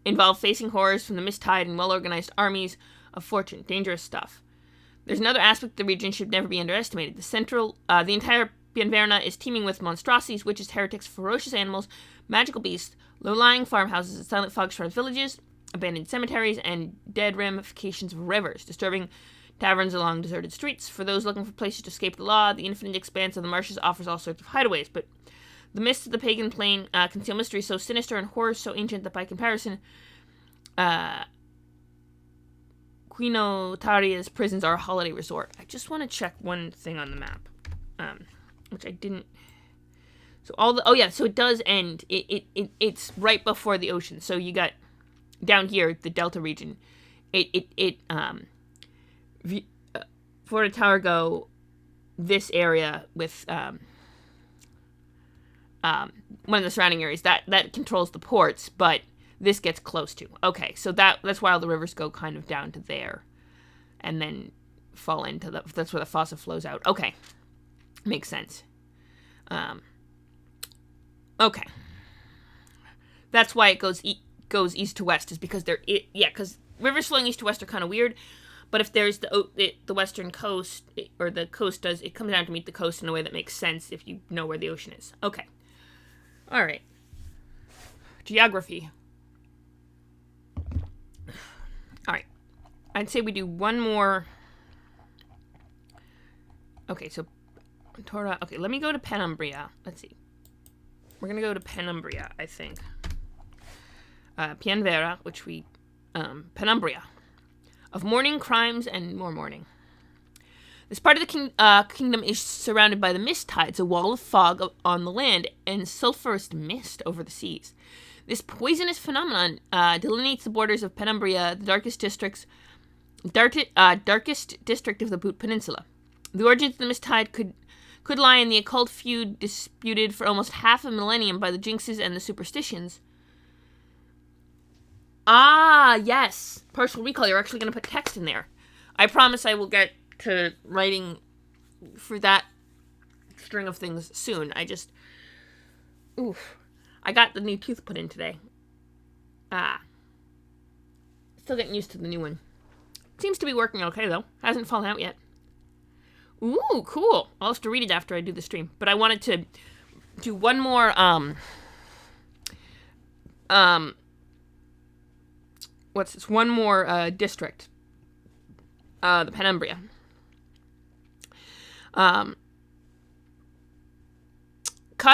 involve facing horrors from the mist-tide and well-organized armies of fortune. Dangerous stuff. There's another aspect the region should never be underestimated. The entire Pianverna is teeming with monstrosities, witches, heretics, ferocious animals, magical beasts, low-lying farmhouses and silent fox-front villages, abandoned cemeteries, and dead ramifications of rivers, disturbing taverns along deserted streets. For those looking for places to escape the law, the infinite expanse of the marshes offers all sorts of hideaways, but the mists of the pagan plain conceal mysteries so sinister and horrors so ancient that by comparison, Quinotaria's prisons are a holiday resort. I just want to check one thing on the map, which I didn't. So so it does end. It's right before the ocean. So you got down here the Delta region. Fortargo, this area with one of the surrounding areas that controls the ports, but this gets close to. Okay, so that's why all the rivers go kind of down to there, and then fall into that's where the Fossa flows out. Okay, makes sense. Okay, that's why it goes east to west, is because because rivers flowing east to west are kind of weird. But if there's the western coast, or the coast it comes down to meet the coast in a way that makes sense if you know where the ocean is. Okay. All right. Geography. All right. I'd say we do one more. Okay, so Torah. Okay, let me go to Penumbria. Let's see. We're going to go to Penumbria, I think. Pianverna, which we... Penumbria. Of mourning, crimes, and more mourning. This part of the kingdom is surrounded by the mist tides, a wall of fog on the land, and sulphurous mist over the seas. This poisonous phenomenon delineates the borders of Penumbria, the darkest district of the Boot Peninsula. The origins of the mist tide could lie in the occult feud disputed for almost half a millennium by the jinxes and the superstitions. Ah, yes. Partial recall. You're actually going to put text in there. I promise I will get to writing for that string of things soon. I got the new tooth put in today. Still getting used to the new one. Seems to be working okay, though. Hasn't fallen out yet. Ooh, cool. I'll have to read it after I do the stream. But I wanted to do one more, what's this? One more, district. The Penumbria. Caught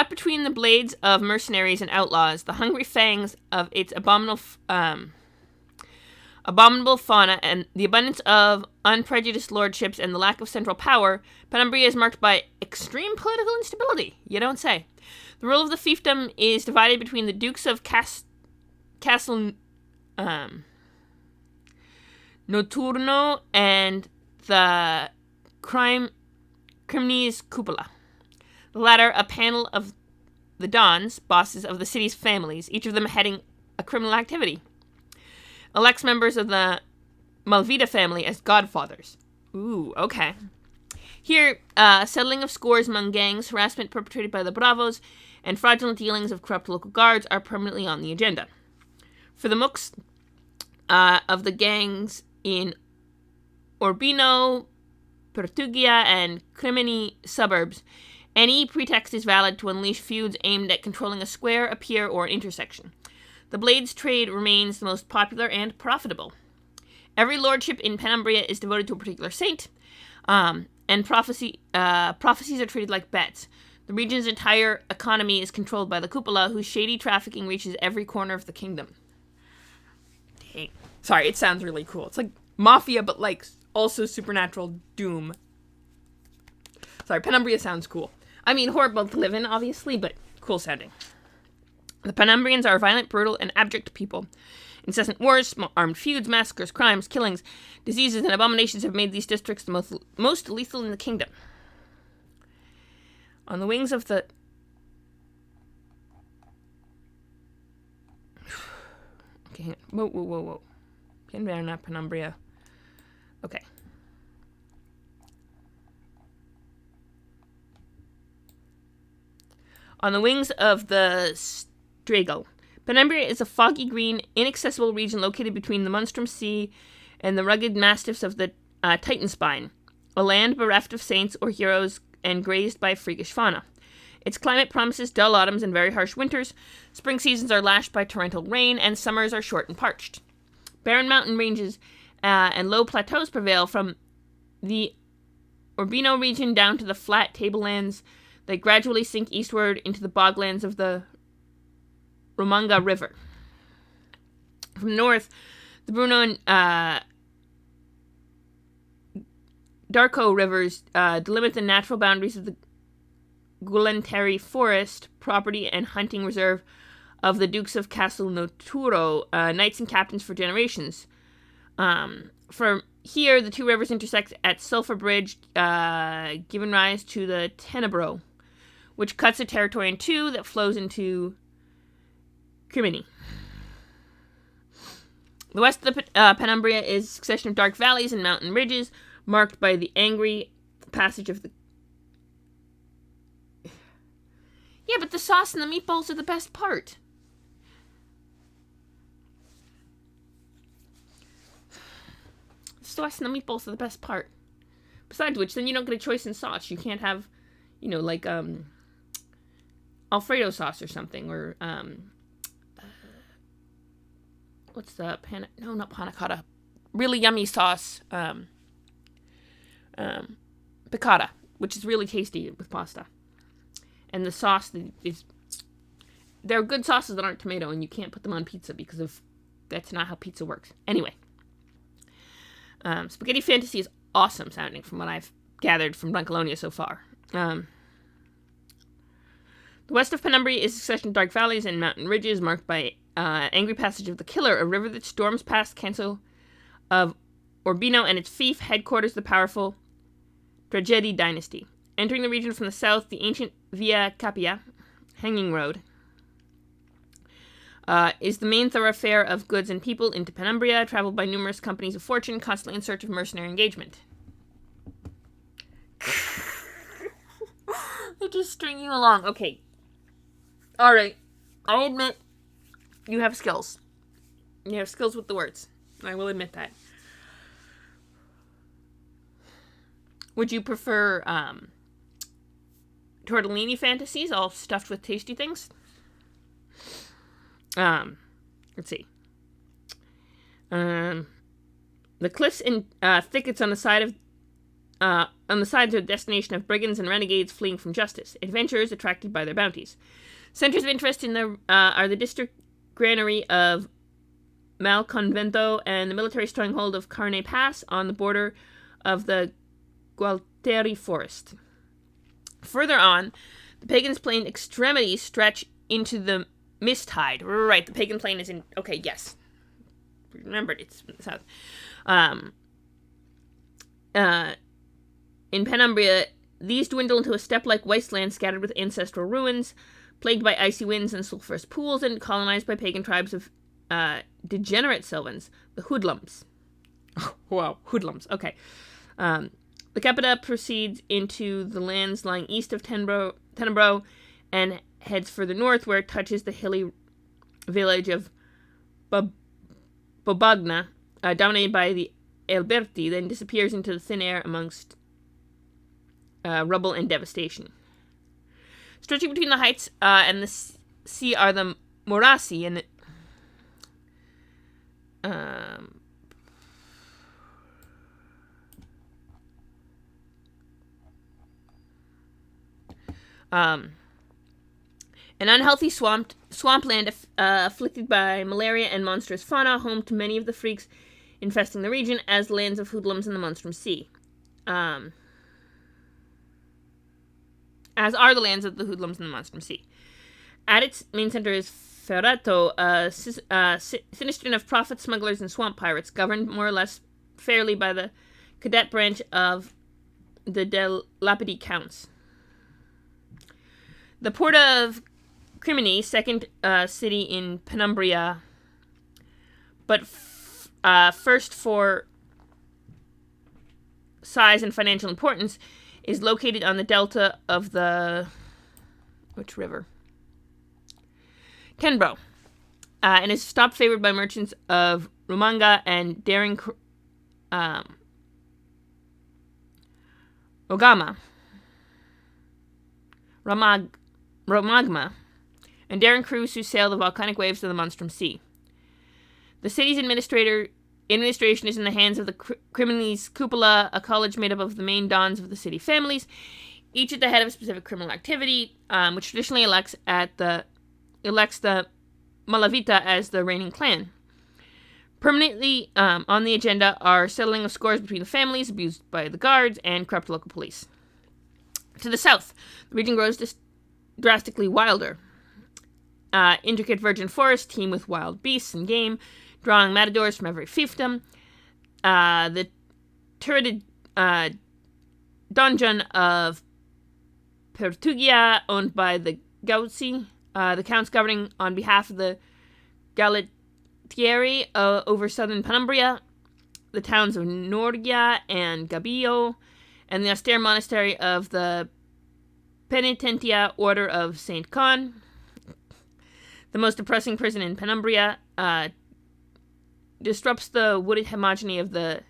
between the blades of mercenaries and outlaws, the hungry fangs of its abominable fauna, and the abundance of unprejudiced lordships and the lack of central power, Penumbria is marked by extreme political instability. You don't say. The rule of the fiefdom is divided between the Dukes of Castel Noturno and the Crimines Cupola. The latter, a panel of the Dons, bosses of the city's families, each of them heading a criminal activity. Elects members of the Malvida family as godfathers. Ooh, okay. Here, settling of scores among gangs, harassment perpetrated by the Bravos, and fraudulent dealings of corrupt local guards are permanently on the agenda. For the mooks of the gangs in Urbino, Pertugia, and Crimini suburbs, any pretext is valid to unleash feuds aimed at controlling a square, a pier, or an intersection. The blades trade remains the most popular and profitable. Every lordship in Penumbria is devoted to a particular saint, and prophecies are treated like bets. The region's entire economy is controlled by the Cupola, whose shady trafficking reaches every corner of the kingdom. Dang. Sorry, it sounds really cool. It's like Mafia, but like also supernatural doom. Sorry, Penumbria sounds cool. I mean, horrible to live in, obviously, but cool sounding. The Penumbrians are a violent, brutal, and abject people. Incessant wars, armed feuds, massacres, crimes, killings, diseases, and abominations have made these districts the most lethal in the kingdom. On the wings of the... Okay, hang on. Whoa. Penverna, Penumbria. Okay. On the wings of the Stragel. Penumbria is a foggy green, inaccessible region located between the Munstrum Sea and the rugged mastiffs of the Titan Spine, a land bereft of saints or heroes and grazed by freakish fauna. Its climate promises dull autumns and very harsh winters. Spring seasons are lashed by torrential rain, and summers are short and parched. Barren mountain ranges and low plateaus prevail from the Urbino region down to the flat tablelands that gradually sink eastward into the boglands of the Romanga River. From the north, the Bruno and Darko rivers delimit the natural boundaries of the Gulenteri Forest, property and hunting reserve of the Dukes of Castel Noturo, knights and captains for generations. From here, the two rivers intersect at Sulphur Bridge, giving rise to the Tenebro, which cuts the territory in two that flows into Crimini. The west of the Penumbria is a succession of dark valleys and mountain ridges, marked by the angry passage of the... Yeah, but the sauce and the meatballs are the best part. The sauce and the meatballs are the best part. Besides which, then you don't get a choice in sauce. You can't have, like, Alfredo sauce or something, or, what's the no, not panna cotta. Really yummy sauce. Piccata, which is really tasty with pasta. And the sauce is... There are good sauces that aren't tomato, and you can't put them on pizza because of... That's not how pizza works. Anyway. Spaghetti Fantasy is awesome sounding from what I've gathered from Dunkalonia so far. The west of Penumbria is a succession of dark valleys and mountain ridges marked by angry passage of the Killer, a river that storms past Council of Urbino and its fief, headquarters of the powerful Tragedi dynasty. Entering the region from the south, the ancient Via Capia, Hanging Road, is the main thoroughfare of goods and people into Penumbria, traveled by numerous companies of fortune, constantly in search of mercenary engagement. They just string you along. Okay. Alright. I admit you have skills. You have skills with the words. I will admit that. Would you prefer tortellini fantasies, all stuffed with tasty things? Let's see. The cliffs and thickets on the sides of a destination of brigands and renegades fleeing from justice, adventurers attracted by their bounties. Centers of interest are the district granary of Malconvento and the military stronghold of Carne Pass on the border of the Gualteri forest. Further on, the Pagan's Plain extremities stretch into the Misttide. Right, the Pagan Plain is in... Okay, yes. Remembered, it's in the south. In Penumbria, these dwindle into a steppe-like wasteland scattered with ancestral ruins, plagued by icy winds and sulphurous pools, and colonized by pagan tribes of degenerate Sylvans, the Hoodlums. Oh, wow, Hoodlums, okay. The Capita proceeds into the lands lying east of Tenebro and heads further north, where it touches the hilly village of Bobagna, dominated by the Alberti, then disappears into the thin air amongst rubble and devastation. Stretching between the heights and the sea are the Morassi and an unhealthy swampland afflicted by malaria and monstrous fauna, home to many of the freaks infesting the region, as lands of hoodlums in the Monstrum Sea. As are the lands of the hoodlums in the Monstrum Sea. At its main center is Ferrato, a synastron of prophet smugglers and swamp pirates, governed more or less fairly by the cadet branch of the De Lapidi Counts. The port of Crimini, second city in Penumbria, but first for size and financial importance, is located on the delta of the... which river? Tenebro, and is stopped favored by merchants of Romanga and Romagma, and daring crews who sail the volcanic waves of the Monstrum Sea. The city's administration is in the hands of the Crimini's Cupola, a college made up of the main dons of the city families, each at the head of a specific criminal activity, which traditionally elects the Malavita as the reigning clan. Permanently on the agenda are settling of scores between the families, abused by the guards, and corrupt local police. To the south, the region grows drastically wilder. Intricate virgin forests teem with wild beasts and game, drawing matadors from every fiefdom. The turreted donjon of Pertugia, owned by the Gauzzi, the counts governing on behalf of the Galatieri over southern Penumbria, the towns of Norgia and Gabillo, and the austere monastery of the Penitentia Order of St. Con, the most depressing prison in Penumbria, disrupts the wooded homogeny of the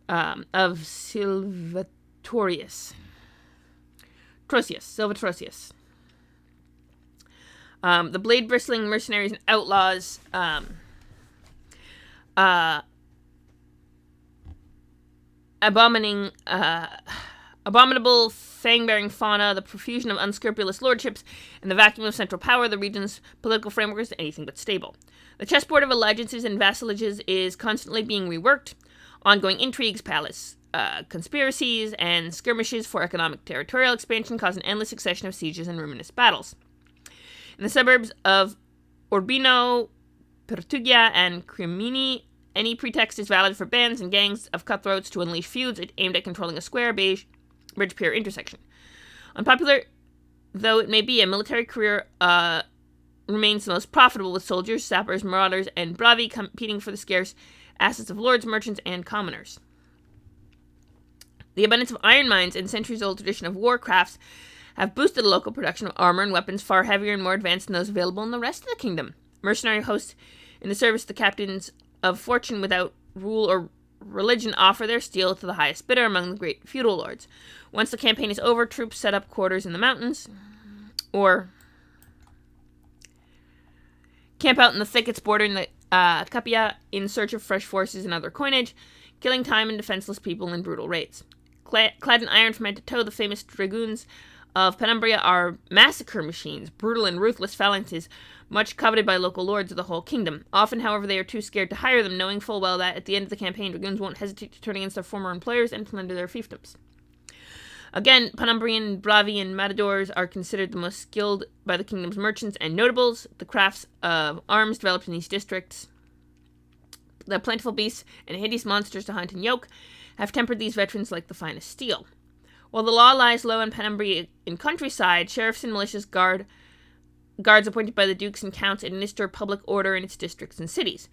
of Silvatrosius. The blade-bristling mercenaries and outlaws abominable fang-bearing fauna, the profusion of unscrupulous lordships, and the vacuum of central power, the region's political framework is anything but stable. The chessboard of allegiances and vassalages is constantly being reworked. Ongoing intrigues, palace conspiracies, and skirmishes for economic territorial expansion cause an endless succession of sieges and ruinous battles. In the suburbs of Urbino, Pertugia, and Crimini, any pretext is valid for bands and gangs of cutthroats to unleash feuds aimed at controlling a square bridge pier intersection. Unpopular though it may be, a military career remains the most profitable, with soldiers, sappers, marauders, and bravi competing for the scarce assets of lords, merchants, and commoners. The abundance of iron mines and centuries-old tradition of war crafts have boosted the local production of armor and weapons far heavier and more advanced than those available in the rest of the kingdom. Mercenary hosts In the service, the captains of fortune without rule or religion offer their steel to the highest bidder among the great feudal lords. Once the campaign is over, troops set up quarters in the mountains or camp out in the thickets bordering the Capia in search of fresh forces and other coinage, killing time and defenseless people in brutal raids. Clad in iron from head to toe, the famous dragoons of Penumbra are massacre machines, brutal and ruthless phalanxes, much coveted by local lords of the whole kingdom. Often, however, they are too scared to hire them, knowing full well that at the end of the campaign, dragoons won't hesitate to turn against their former employers and plunder their fiefdoms. Again, Penumbrian, Bravi, and Matadors are considered the most skilled by the kingdom's merchants and notables. The crafts of arms developed in these districts, the plentiful beasts and hideous monsters to hunt and yoke, have tempered these veterans like the finest steel. While the law lies low in Penumbra in countryside, sheriffs and malicious guards appointed by the dukes and counts administer public order in its districts and cities.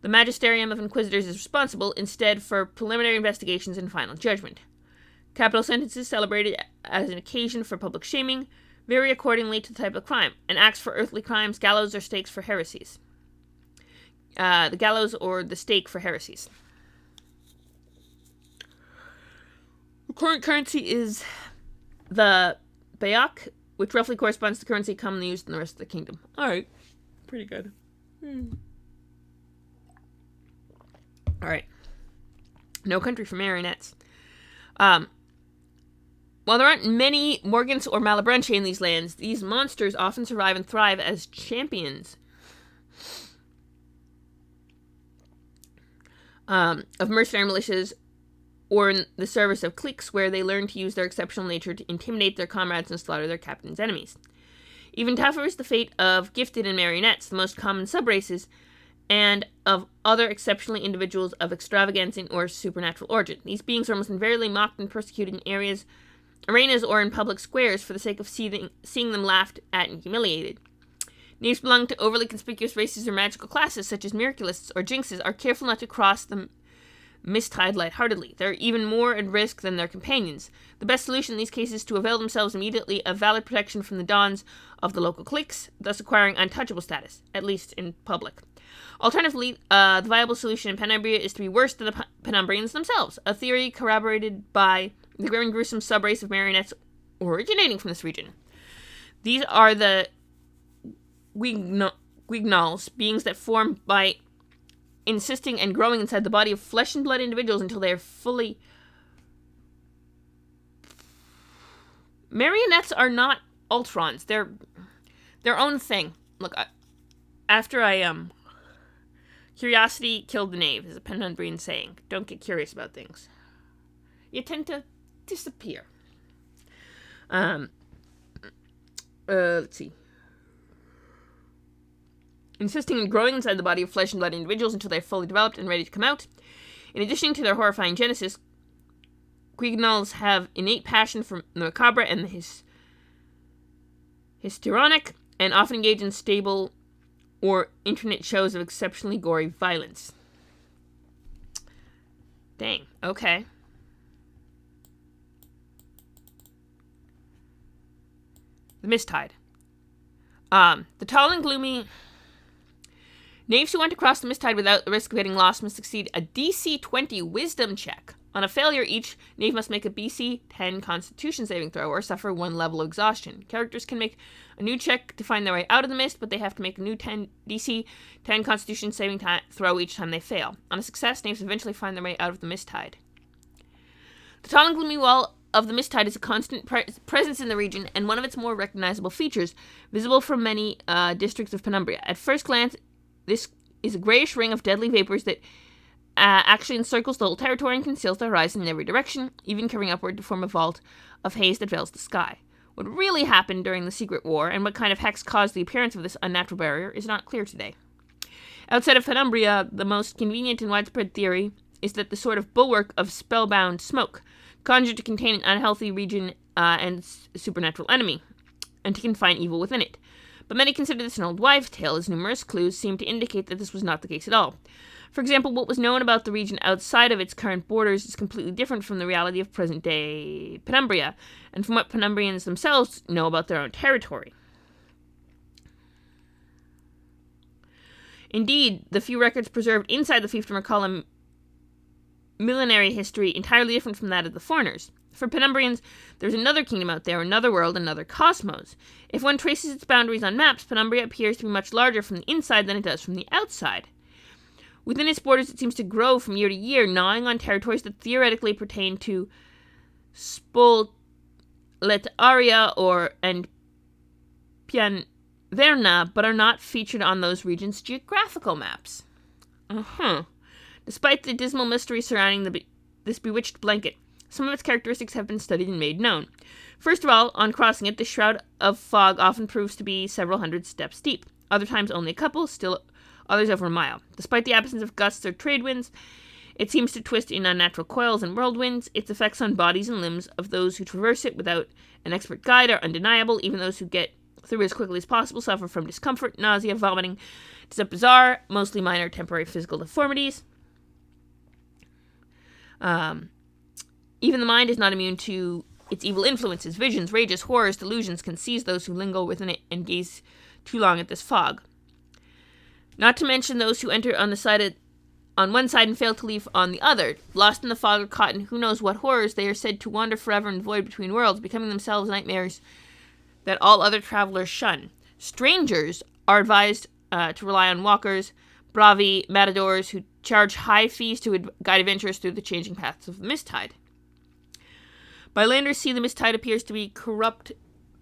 The magisterium of inquisitors is responsible, instead, for preliminary investigations and final judgment. Capital sentences celebrated as an occasion for public shaming vary accordingly to the type of crime. An axe for earthly crimes, gallows or stakes for heresies. The gallows or the stake for heresies. The current currency is the Bayok, which roughly corresponds to the currency commonly used in the rest of the kingdom. Alright. Pretty good. Alright. No country for marionettes. While there aren't many Morgans or Malebranche in these lands, these monsters often survive and thrive as champions of mercenary militias or in the service of cliques where they learn to use their exceptional nature to intimidate their comrades and slaughter their captain's enemies. Even tougher is the fate of gifted and marionettes, the most common subraces, and of other exceptionally individuals of extravagance or supernatural origin. These beings are almost invariably mocked and persecuted in arenas or in public squares for the sake of seeing them laughed at and humiliated. Knaves belonging to overly conspicuous races or magical classes, such as miraculists or jinxes, are careful not to cross the mist-tide lightheartedly. They're even more at risk than their companions. The best solution in these cases is to avail themselves immediately of valid protection from the dons of the local cliques, thus acquiring untouchable status, at least in public. Alternatively, the viable solution in Penumbra is to be worse than the Penumbrians themselves, a theory corroborated by the grim and gruesome subrace of marionettes originating from this region. These are the Guignolls, beings that form by insisting and growing inside the body of flesh and blood individuals until they are fully... Marionettes are not Ultrons. They're their own thing. Look, curiosity killed the knave, is a Penumbrian saying. Don't get curious about things. You tend to disappear. Let's see. Insisting and growing inside the body of flesh and blood individuals until they're fully developed and ready to come out. In addition to their horrifying genesis, Guignolls have innate passion for the macabre and the histrionic, and often engage in stable or internet shows of exceptionally gory violence. Dang, okay. The Mist-Tide. The tall and gloomy... Knaves who want to cross the Mist-Tide without the risk of getting lost must succeed a DC 20 Wisdom check. On a failure, each knave must make a BC 10 Constitution saving throw or suffer one level of exhaustion. Characters can make a new check to find their way out of the mist, but they have to make a new DC 10 Constitution saving throw each time they fail. On a success, knaves eventually find their way out of the Mist-Tide. The tall and gloomy wall of the Mist-Tide is a constant presence in the region and one of its more recognizable features, visible from many districts of Penumbra. At first glance, this is a grayish ring of deadly vapors that actually encircles the whole territory and conceals the horizon in every direction, even curving upward to form a vault of haze that veils the sky. What really happened during the Secret War, and what kind of hex caused the appearance of this unnatural barrier, is not clear today. Outside of Penumbra, the most convenient and widespread theory is that the sort of bulwark of spellbound smoke, conjured to contain an unhealthy region and supernatural enemy, and to confine evil within it. But many consider this an old wives' tale, as numerous clues seem to indicate that this was not the case at all. For example, what was known about the region outside of its current borders is completely different from the reality of present-day Penumbra, and from what Penumbrians themselves know about their own territory. Indeed, the few records preserved inside the fiefdom recall a millenary history entirely different from that of the foreigners. For Penumbrians, there's another kingdom out there, another world, another cosmos. If one traces its boundaries on maps, Penumbria appears to be much larger from the inside than it does from the outside. Within its borders, it seems to grow from year to year, gnawing on territories that theoretically pertain to Spoletaria and Pianverna, but are not featured on those regions' geographical maps. Despite the dismal mystery surrounding this bewitched blanket, some of its characteristics have been studied and made known. First of all, on crossing it, the shroud of fog often proves to be several hundred steps deep. Other times only a couple, still others over a mile. Despite the absence of gusts or trade winds, it seems to twist in unnatural coils and whirlwinds. Its effects on bodies and limbs of those who traverse it without an expert guide are undeniable. Even those who get through as quickly as possible suffer from discomfort, nausea, vomiting. It's a bizarre, mostly minor temporary physical deformities. Even the mind is not immune to its evil influences. Visions, rages, horrors, delusions can seize those who linger within it and gaze too long at this fog. Not to mention those who enter on one side and fail to leave on the other. Lost in the fog or caught in who knows what horrors, they are said to wander forever and void between worlds, becoming themselves nightmares that all other travelers shun. Strangers are advised to rely on walkers, bravi, matadors, who charge high fees to guide adventurers through the changing paths of the Misttide. Bylanders see the Misttide appears to corrupt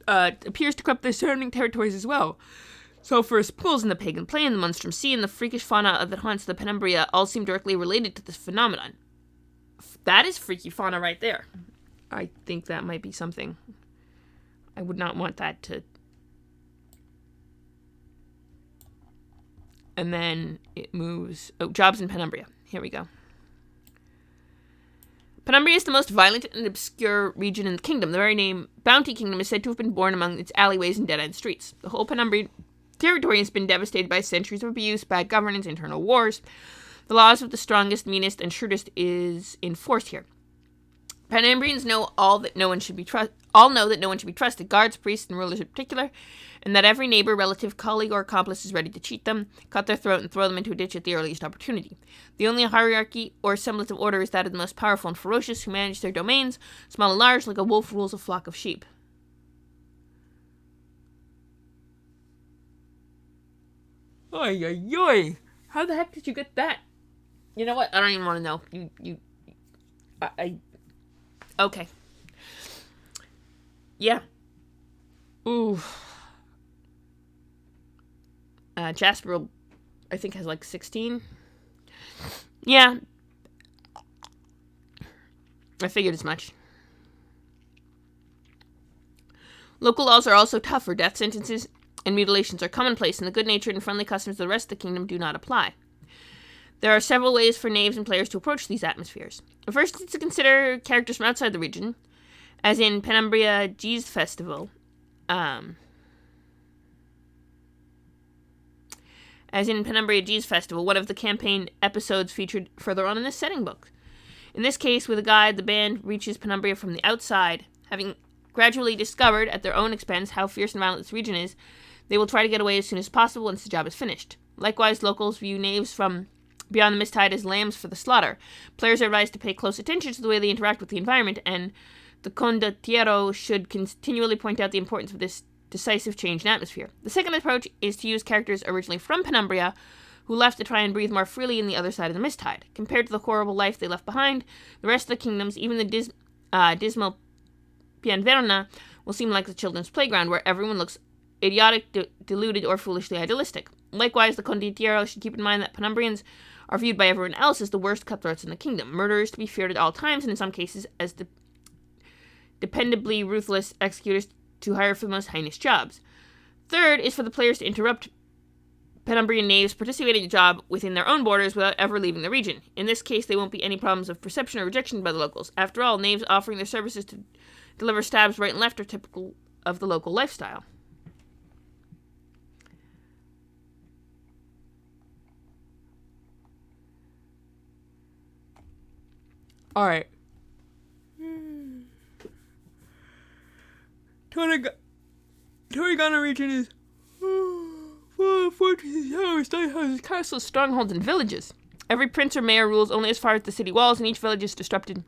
the surrounding territories as well. Sulphurous pools in the Pagan Plain, the Munstrum Sea, and the freakish fauna that haunts the Penumbria all seem directly related to this phenomenon. That is freaky fauna right there. I think that might be something. I would not want that to... And then it moves... Oh, jobs in Penumbria. Here we go. Penumbria is the most violent and obscure region in the kingdom. The very name Bounty Kingdom is said to have been born among its alleyways and dead-end streets. The whole Penumbrian territory has been devastated by centuries of abuse, bad governance, internal wars. The laws of the strongest, meanest, and shrewdest is enforced here. Penumbrians know all know that no one should be trusted, guards, priests, and rulers in particular, and that every neighbor, relative, colleague, or accomplice is ready to cheat them, cut their throat, and throw them into a ditch at the earliest opportunity. The only hierarchy or semblance of order is that of the most powerful and ferocious, who manage their domains, small and large, like a wolf rules a flock of sheep. Oy, oy, oy. How the heck did you get that? You know what? I don't even want to know. Okay. Yeah. Ooh. Jasper, I think, has like 16. Yeah. I figured as much. Local laws are also tougher. Death sentences and mutilations are commonplace, and the good-natured and friendly customs of the rest of the kingdom do not apply. There are several ways for knaves and players to approach these atmospheres. First is to consider characters from outside the region, as in Penumbria Geese Festival. One of the campaign episodes featured further on in this setting book. In this case, with a guide, the band reaches Penumbria from the outside. Having gradually discovered at their own expense how fierce and violent this region is, they will try to get away as soon as possible once the job is finished. Likewise, locals view knaves from beyond the Misttide as lambs for the slaughter. Players are advised to pay close attention to the way they interact with the environment, and the condottiero should continually point out the importance of this decisive change in atmosphere. The second approach is to use characters originally from Penumbria who left to try and breathe more freely in the other side of the Misttide. Compared to the horrible life they left behind, the rest of the kingdoms, even the dismal Pianverna, will seem like the children's playground where everyone looks idiotic, deluded, or foolishly idealistic. Likewise, the condottiero should keep in mind that Penumbrians are viewed by everyone else as the worst cutthroats in the kingdom, murderers to be feared at all times, and in some cases as dependably ruthless executors to hire for the most heinous jobs. Third is for the players to interrupt Penumbrian knaves participating in a job within their own borders without ever leaving the region. In this case, there won't be any problems of perception or rejection by the locals. After all, knaves offering their services to deliver stabs right and left are typical of the local lifestyle. Alright. Torigana region is Fortresses, towers, lighthouses, castles, strongholds, and villages. Every prince or mayor rules only as far as the city walls, and each village is disputed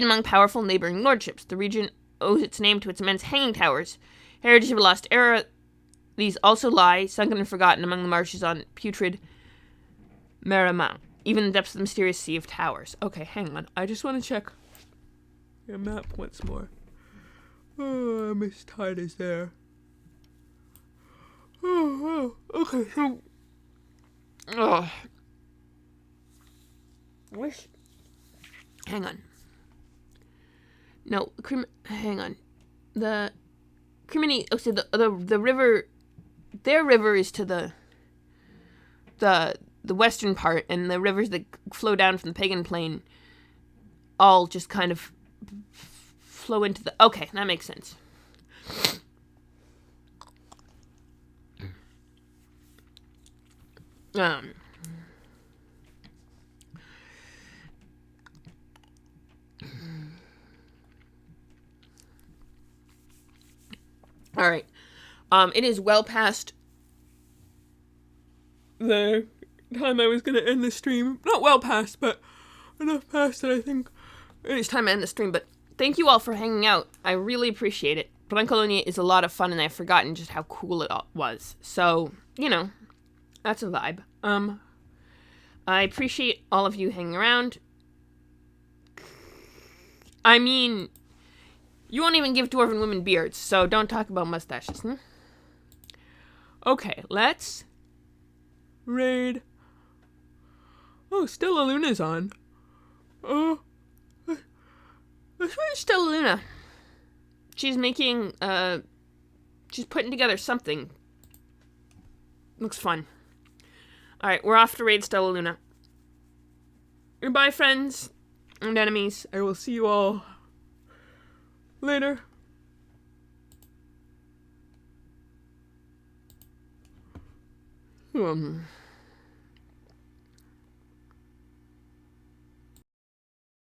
among powerful neighboring lordships. The region owes its name to its immense hanging towers, heritage of a lost era. These also lie, sunken and forgotten, among the marshes on putrid Merrimack, even in the depths of the mysterious Sea of Towers. Okay, hang on. I just want to check your map once more. Oh, Miss Tide is there. Okay, so... Hang on. No, hang on. The Criminy... Oh, so the river... Their river is to the western part, and the rivers that flow down from the Pagan Plain all just kind of flow into the... Okay, that makes sense. All right. It is well past the time I was going to end the stream. Not well past, but enough past that I think it is time to end the stream. But thank you all for hanging out. I really appreciate it. Blancolonia is a lot of fun, and I've forgotten just how cool it all was. So, you know, that's a vibe. I appreciate all of you hanging around. I mean, you won't even give dwarven women beards, so don't talk about mustaches, hmm? Okay, let's raid. Oh, Stella Luna's on. Oh, let's raid Stella Luna. She's making, she's putting together something. Looks fun. Alright, we're off to raid Stella Luna. Goodbye, friends and enemies. I will see you all later.